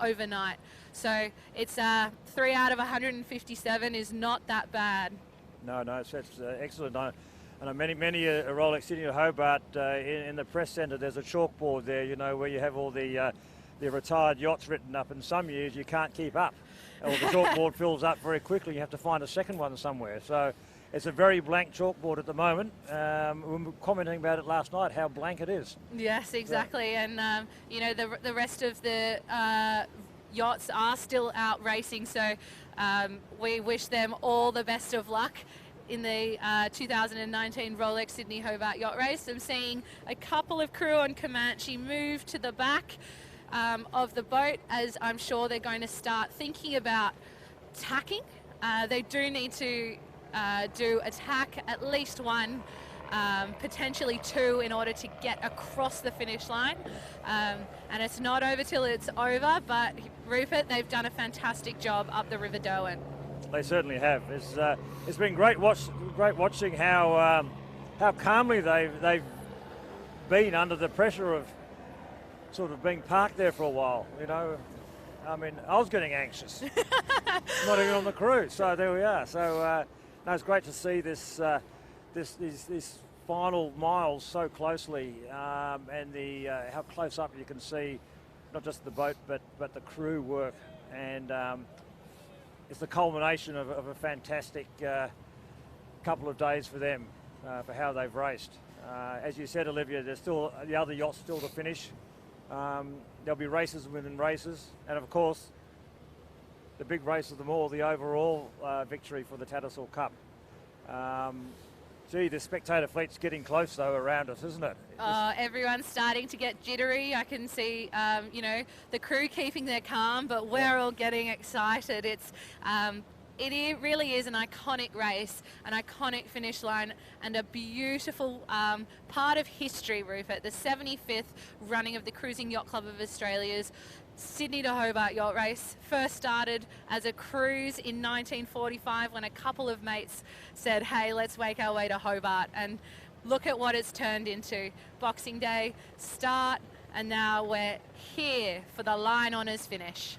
overnight. So it's 3 out of 157 is not that bad. No, it's excellent. And many a Rolex Sydney Hobart in the press centre, there's a chalkboard there, where you have all the retired yachts written up, and some years you can't keep up, or the chalkboard fills up very quickly. You have to find a second one somewhere. So it's a very blank chalkboard at the moment. We were commenting about it last night, how blank it is. Yes, exactly. Yeah. And the rest of the yachts are still out racing, so we wish them all the best of luck in the 2019 Rolex Sydney Hobart Yacht Race. I'm seeing a couple of crew on Comanche move to the back of the boat, as I'm sure they're going to start thinking about tacking. They do need to do a tack, at least one, potentially 2, in order to get across the finish line. And it's not over till it's over, but Rupert, they've done a fantastic job up the River Derwent. They certainly have. It's been great watching how calmly they've been under the pressure of sort of being parked there for a while. I mean, I was getting anxious, not even on the crew. So there we are. So it's great to see this final miles so closely, and how close up you can see not just the boat but the crew work, and it's the culmination of a fantastic couple of days for them, for how they've raced. As you said, Olivia, there's still the other yachts still to finish. There'll be races within races, and of course the big race of them all, the overall victory for the Tattersall Cup. The spectator fleet's getting close though around us, isn't it? Everyone's starting to get jittery. I can see, the crew keeping their calm, but we're all getting excited. It really is an iconic race, an iconic finish line, and a beautiful part of history, Rupert. The 75th running of the Cruising Yacht Club of Australia's Sydney to Hobart Yacht Race first started as a cruise in 1945, when a couple of mates said, hey, let's make our way to Hobart, and look at what it's turned into. Boxing Day start, and now we're here for the line honours finish.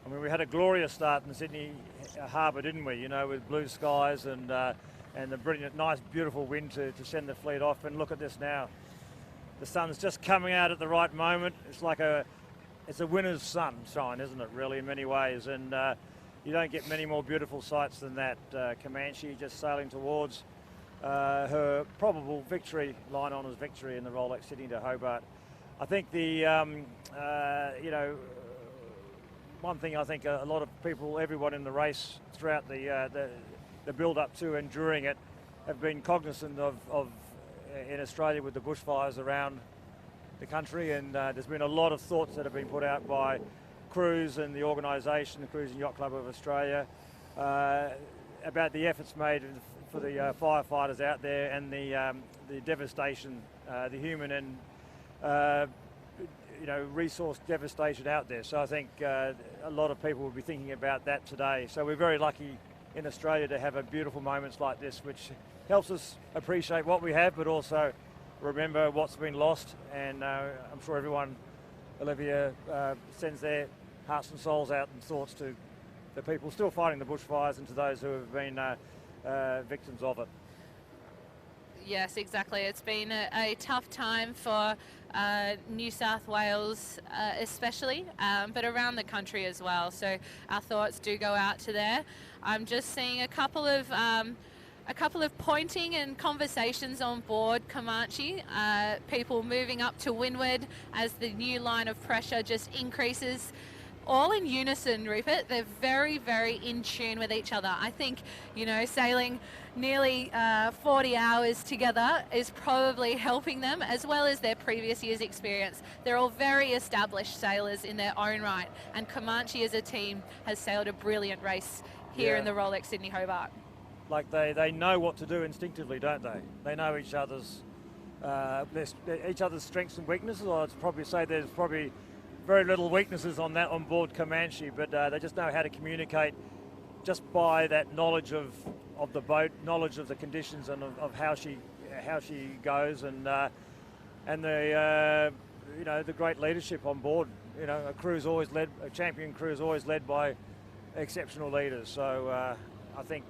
I mean, we had a glorious start in Sydney Harbour, didn't we? With blue skies and the brilliant, nice, beautiful wind to send the fleet off. And look at this now. The sun's just coming out at the right moment. It's like a it's a winner's sunshine, isn't it, really, in many ways? And you don't get many more beautiful sights than that. Comanche just sailing towards her probable victory, line honours victory in the Rolex Sydney to Hobart. I think one thing I think a lot of people, everyone in the race throughout the build-up to and during it, have been cognizant of in Australia with the bushfires around the country, and there's been a lot of thoughts that have been put out by crews and the organisation, the Cruising Yacht Club of Australia, about the efforts made for the firefighters out there and the devastation, the human and resource devastation out there. So I think a lot of people will be thinking about that today. So we're very lucky in Australia to have a beautiful moments like this, which helps us appreciate what we have, but also remember what's been lost. And I'm sure everyone, Olivia, sends their hearts and souls out and thoughts to the people still fighting the bushfires and to those who have been victims of it. Yes, exactly. It's been a tough time for New South Wales especially, but around the country as well. So our thoughts do go out to there. I'm just seeing a couple of pointing and conversations on board Comanche, people moving up to windward as the new line of pressure just increases. All in unison, Rupert. They're very, very in tune with each other. I think, sailing nearly 40 hours together is probably helping them, as well as their previous year's experience. They're all very established sailors in their own right, and Comanche as a team has sailed a brilliant race here in the Rolex Sydney Hobart. Like they know what to do instinctively, don't they? They know each other's strengths and weaknesses. I'd probably say there's probably very little weaknesses on board Comanche, but they just know how to communicate just by that knowledge of the boat, knowledge of the conditions and of how she goes, and the great leadership on board. A champion crew is always led by exceptional leaders. So I think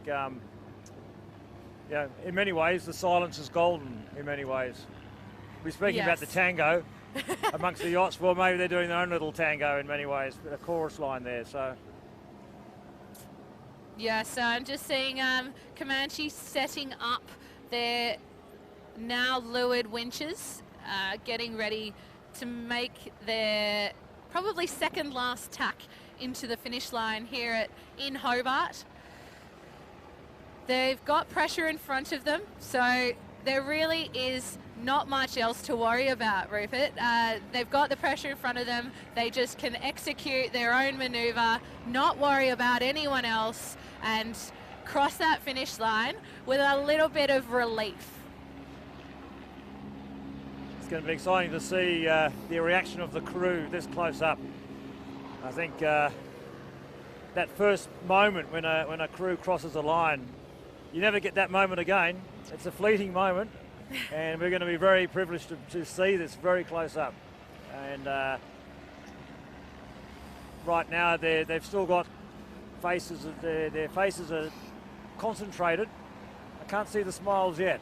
in many ways the silence is golden. In many ways, we're speaking about the tango amongst the yachts. Well, maybe they're doing their own little tango in many ways, but a chorus line there. So so I'm just seeing Comanche setting up their now lured winches, getting ready to make their probably second last tack into the finish line here in Hobart. They've got pressure in front of them, so there really is not much else to worry about, Rupert. They've got the pressure in front of them. They just can execute their own manoeuvre, not worry about anyone else, and cross that finish line with a little bit of relief. It's going to be exciting to see the reaction of the crew this close up. I think that first moment when a crew crosses a line, you never get that moment again. It's a fleeting moment. And we're going to be very privileged to see this very close up. And right now they've still got faces. Their faces are concentrated. I can't see the smiles yet.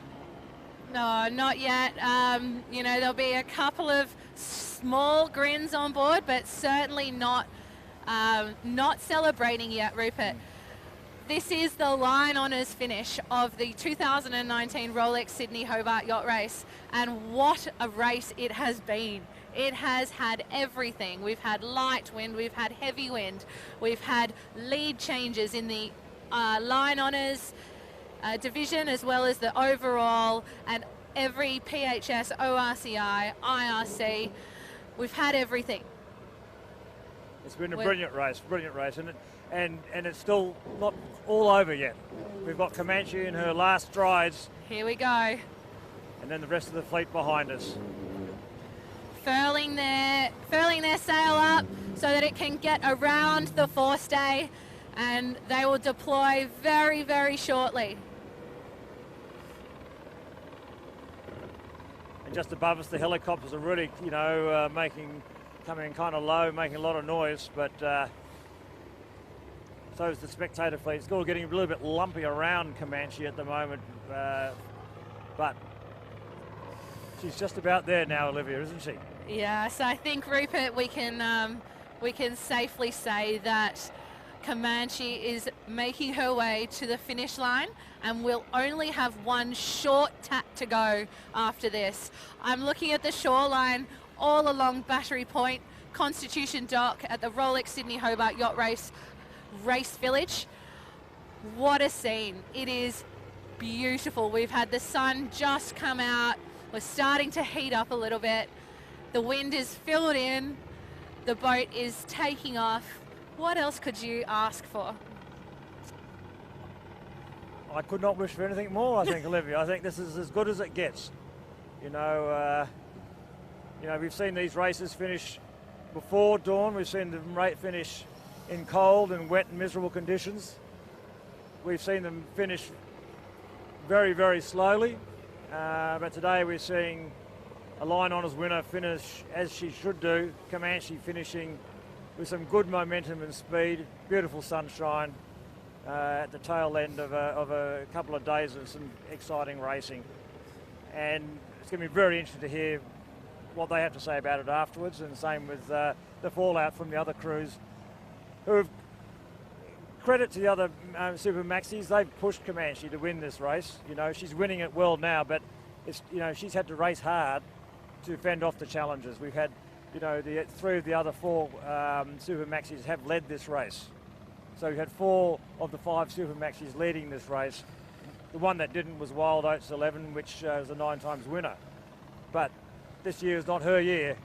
No, not yet. There'll be a couple of small grins on board, but certainly not celebrating yet, Rupert. This is the line honours finish of the 2019 Rolex Sydney Hobart Yacht Race, and what a race it has been. It has had everything. We've had light wind, we've had heavy wind, we've had lead changes in the line honours division as well as the overall, and every PHS, ORCI, IRC. We've had everything. It's been a brilliant race, and it's still not all over yet. We've got Comanche in her last strides. Here we go. And then the rest of the fleet behind us. Furling their sail up so that it can get around the forestay, and they will deploy very, very shortly. And just above us, the helicopters are really, coming kind of low, making a lot of noise, but so is the spectator fleet. It's still getting a little bit lumpy around Comanche at the moment, but she's just about there now, Olivia, isn't she? Yeah, so I think, Rupert, we can safely say that Comanche is making her way to the finish line and will only have one short tack to go after this. I'm looking at the shoreline all along Battery Point, Constitution Dock at the Rolex Sydney Hobart Yacht Race Village. What a scene. It is beautiful. We've had the sun just come out. We're starting to heat up a little bit. The wind is filled in. The boat is taking off. What else could you ask for? I could not wish for anything more, I think, Olivia. I think this is as good as it gets. You know, we've seen these races finish before dawn. We've seen them finish in cold and wet and miserable conditions. We've seen them finish very, very slowly. But today we're seeing a line honours winner finish as she should do. Comanche finishing with some good momentum and speed. Beautiful sunshine at the tail end of a couple of days of some exciting racing. And it's going to be very interesting to hear what they have to say about it afterwards, and same with the fallout from the other crews who have, credit to the other super maxis, they've pushed Comanche to win this race. You know, she's winning it well now, but it's, you know, she's had to race hard to fend off the challenges. We've had, you know, the three of the other four super maxis have led this race. So we've had 4 of the 5 super maxis leading this race. The one that didn't was Wild Oats 11, which was a 9 times winner. But this year is not her year.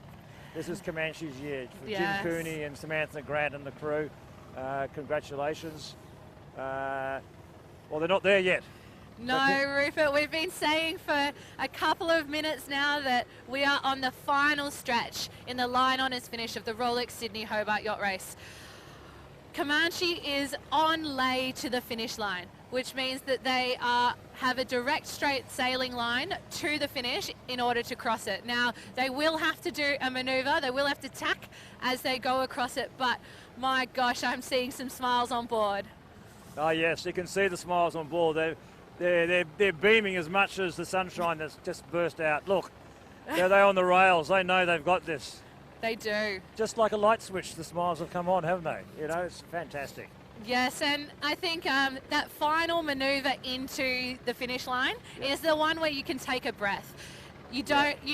This is Comanche's year. For Yes. Jim Cooney and Samantha Grant and the crew, congratulations. Well, they're not there yet. No, Rupert, we've been saying for a couple of minutes now that we are on the final stretch in the line honours finish of the Rolex Sydney Hobart Yacht Race. Comanche is on lay to the finish line, which means that they have a direct straight sailing line to the finish in order to cross it. Now, they will have to do a manoeuvre, they will have to tack as they go across it, but my gosh, I'm seeing some smiles on board. Oh yes, you can see the smiles on board. They're beaming as much as the sunshine that's just burst out. Look, they're on the rails. They know they've got this. They do. Just like a light switch, the smiles have come on, haven't they? You know, it's fantastic. Yes, and I think that final manoeuvre into the finish line is the one where you can take a breath. You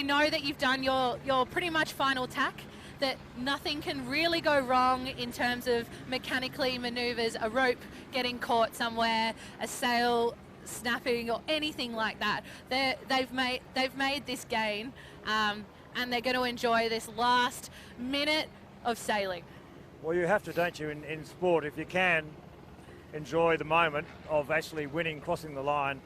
know that you've done your pretty much final tack, that nothing can really go wrong in terms of mechanically manoeuvres, a rope getting caught somewhere, a sail snapping or anything like that. They've made this gain, and they're going to enjoy this last minute of sailing. Well, you have to, don't you, in sport, if you can enjoy the moment of actually winning, crossing the line,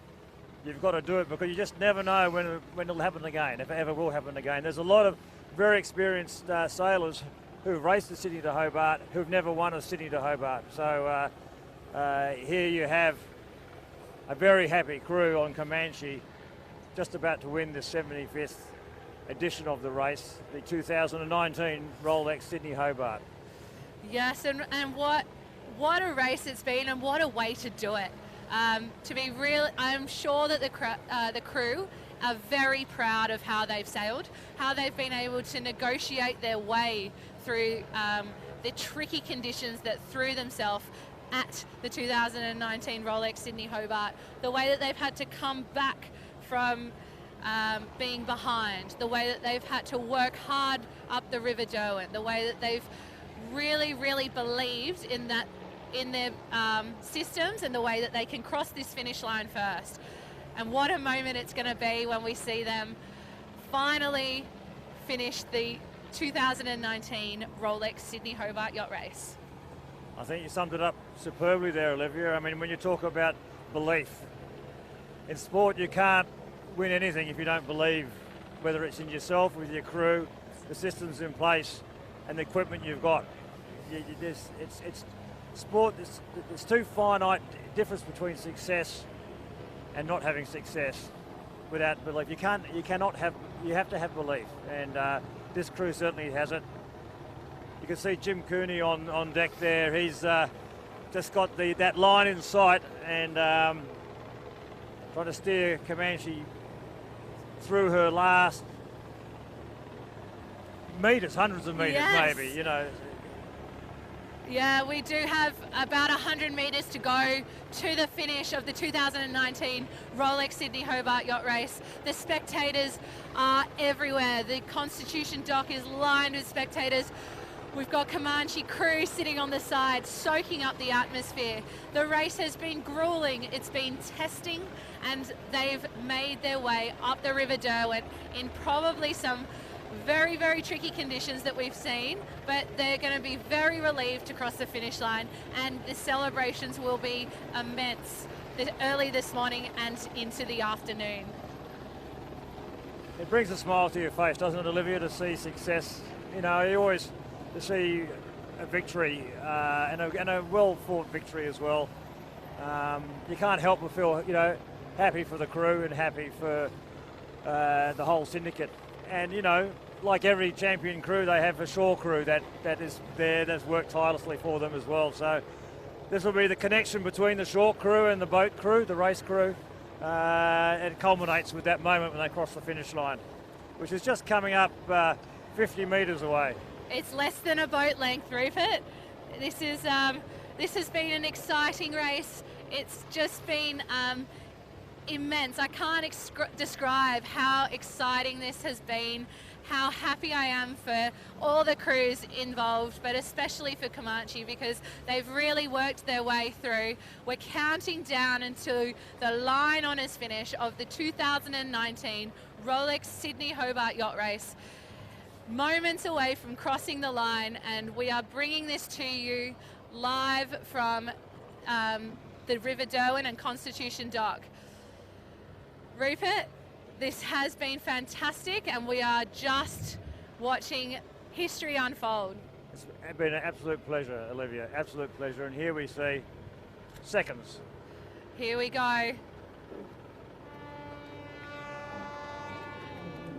you've got to do it, because you just never know when it'll happen again, if it ever will happen again. There's a lot of very experienced sailors who've raced the Sydney to Hobart who've never won a Sydney to Hobart. So here you have a very happy crew on Comanche, just about to win the 75th edition of the race, the 2019 Rolex Sydney Hobart. Yes, and what a race it's been, and what a way to do it. To be real, I'm sure that the crew are very proud of how they've sailed, how they've been able to negotiate their way through the tricky conditions that threw themselves at the 2019 Rolex Sydney Hobart, the way that they've had to come back from being behind, the way that they've had to work hard up the River Derwent, the way that they've really, really believed in their systems and the way that they can cross this finish line first. And what a moment it's going to be when we see them finally finish the 2019 Rolex Sydney Hobart Yacht Race. I think you summed it up superbly there, Olivia. I mean, when you talk about belief, in sport you can't win anything if you don't believe, whether it's in yourself, with your crew, the systems in place, and the equipment you've got. It's sport. There's too finite difference between success and not having success without belief. You have to have belief, and this crew certainly has it. You can see Jim Cooney on deck there. He's just got that line in sight and trying to steer Comanche through her last metres, hundreds of metres, Yes. maybe, you know. Yeah, we do have about 100 metres to go to the finish of the 2019 Rolex Sydney Hobart Yacht Race. The spectators are everywhere. The Constitution dock is lined with spectators. We've got Comanche crew sitting on the side, soaking up the atmosphere. The race has been grueling, it's been testing, and they've made their way up the River Derwent in probably some very, very tricky conditions that we've seen, but they're going to be very relieved to cross the finish line, and the celebrations will be immense early this morning and into the afternoon. It brings a smile to your face, doesn't it, Olivia, to see success. You know, you always to see a victory and a well-fought victory as well. You can't help but feel, you know, happy for the crew and happy for the whole syndicate. And, you know, like every champion crew, they have a shore crew that is there, that's worked tirelessly for them as well. So this will be the connection between the shore crew and the boat crew, the race crew. It culminates with that moment when they cross the finish line, which is just coming up 50 metres away. It's less than a boat length, Rupert. This has been an exciting race. It's just been immense. I can't describe how exciting this has been, how happy I am for all the crews involved, but especially for Comanche, because they've really worked their way through. We're counting down until the line honours finish of the 2019 Rolex Sydney Hobart Yacht Race. Moments away from crossing the line, and we are bringing this to you live from the River Derwent and Constitution Dock. Rupert, this has been fantastic, and we are just watching history unfold. It's been an absolute pleasure, Olivia, absolute pleasure. And here we see seconds. Here we go.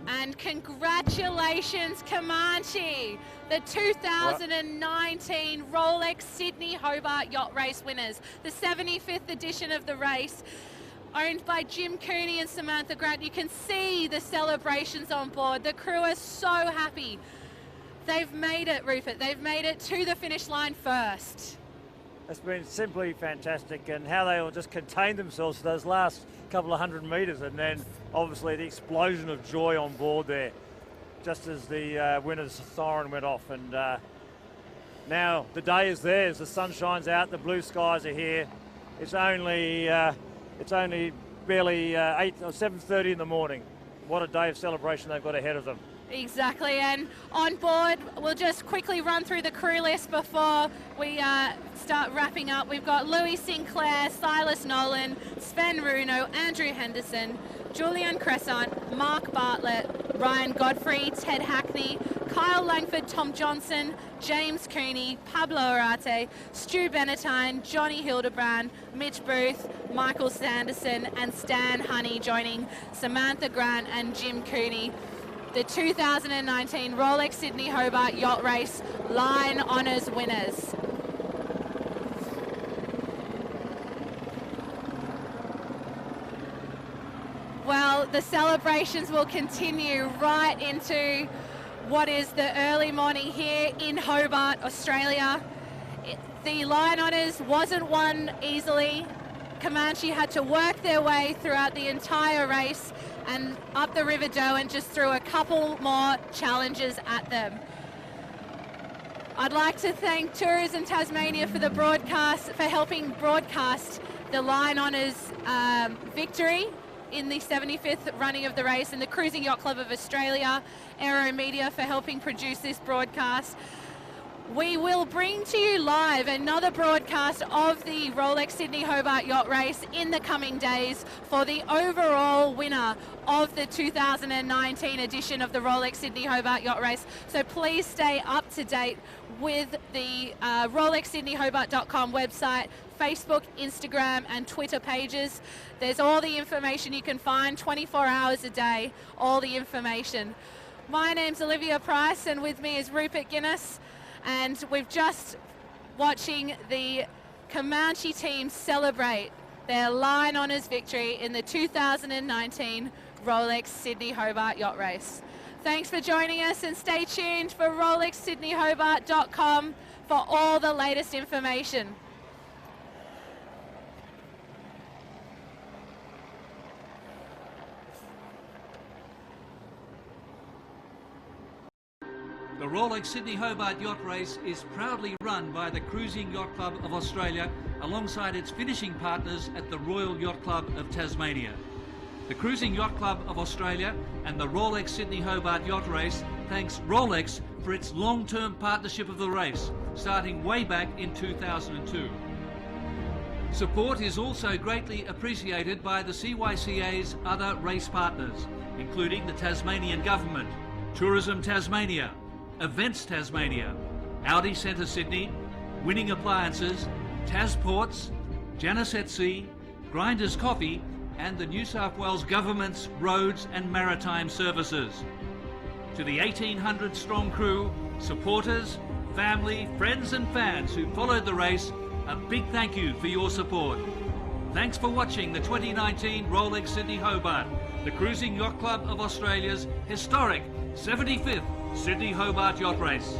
And congratulations, Comanche, the 2019 Rolex Sydney Hobart Yacht Race winners, the 75th edition of the race, owned by Jim Cooney and Samantha Grant. You can see the celebrations on board. The crew are so happy. They've made it, Rupert. They've made it to the finish line first. It's been simply fantastic, and how they all just contained themselves for those last couple of 100 metres, and then obviously the explosion of joy on board there just as the winner's siren went off. And now the day is theirs. The sun shines out, the blue skies are here. It's only barely 8 or 7:30 in the morning. What a day of celebration they've got ahead of them. Exactly, and on board, we'll just quickly run through the crew list before we start wrapping up. We've got Louis Sinclair, Silas Nolan, Sven Runo, Andrew Henderson, Julian Crescent, Mark Bartlett, Ryan Godfrey, Ted Hackney, Kyle Langford, Tom Johnson, James Cooney, Pablo Arate, Stu Benetine, Johnny Hildebrand, Mitch Booth, Michael Sanderson, and Stan Honey joining Samantha Grant and Jim Cooney. The 2019 Rolex Sydney Hobart Yacht Race Line Honours winners. Well, the celebrations will continue right into what is the early morning here in Hobart, Australia. The Line Honours wasn't won easily. Comanche had to work their way throughout the entire race and up the River Derwent, just threw a couple more challenges at them. I'd like to thank Tourism Tasmania for the broadcast, for helping broadcast the Line Honours victory in the 75th running of the race, and the Cruising Yacht Club of Australia, Aero Media, for helping produce this broadcast. We will bring to you live another broadcast of the Rolex Sydney Hobart Yacht Race in the coming days for the overall winner of the 2019 edition of the Rolex Sydney Hobart Yacht Race. So please stay up to date with the RolexSydneyHobart.com website, Facebook, Instagram and Twitter pages. There's all the information you can find 24 hours a day, all the information. My name's Olivia Price, and with me is Rupert Guinness. And we've just watching the Comanche team celebrate their Line Honours victory in the 2019 Rolex Sydney Hobart Yacht Race. Thanks for joining us, and stay tuned for RolexSydneyHobart.com for all the latest information. The Rolex Sydney Hobart Yacht Race is proudly run by the Cruising Yacht Club of Australia alongside its finishing partners at the Royal Yacht Club of Tasmania. The Cruising Yacht Club of Australia and the Rolex Sydney Hobart Yacht Race thanks Rolex for its long-term partnership of the race, starting way back in 2002. Support is also greatly appreciated by the CYCA's other race partners, including the Tasmanian Government, Tourism Tasmania, Events Tasmania, Audi Centre Sydney, Winning Appliances, Tasports, Janice at Sea, Grinders Coffee, and the New South Wales Government's Roads and Maritime Services. To the 1,800 strong crew, supporters, family, friends and fans who followed the race, a big thank you for your support. Thanks for watching the 2019 Rolex Sydney Hobart, the Cruising Yacht Club of Australia's historic 75th Sydney Hobart Yacht Race.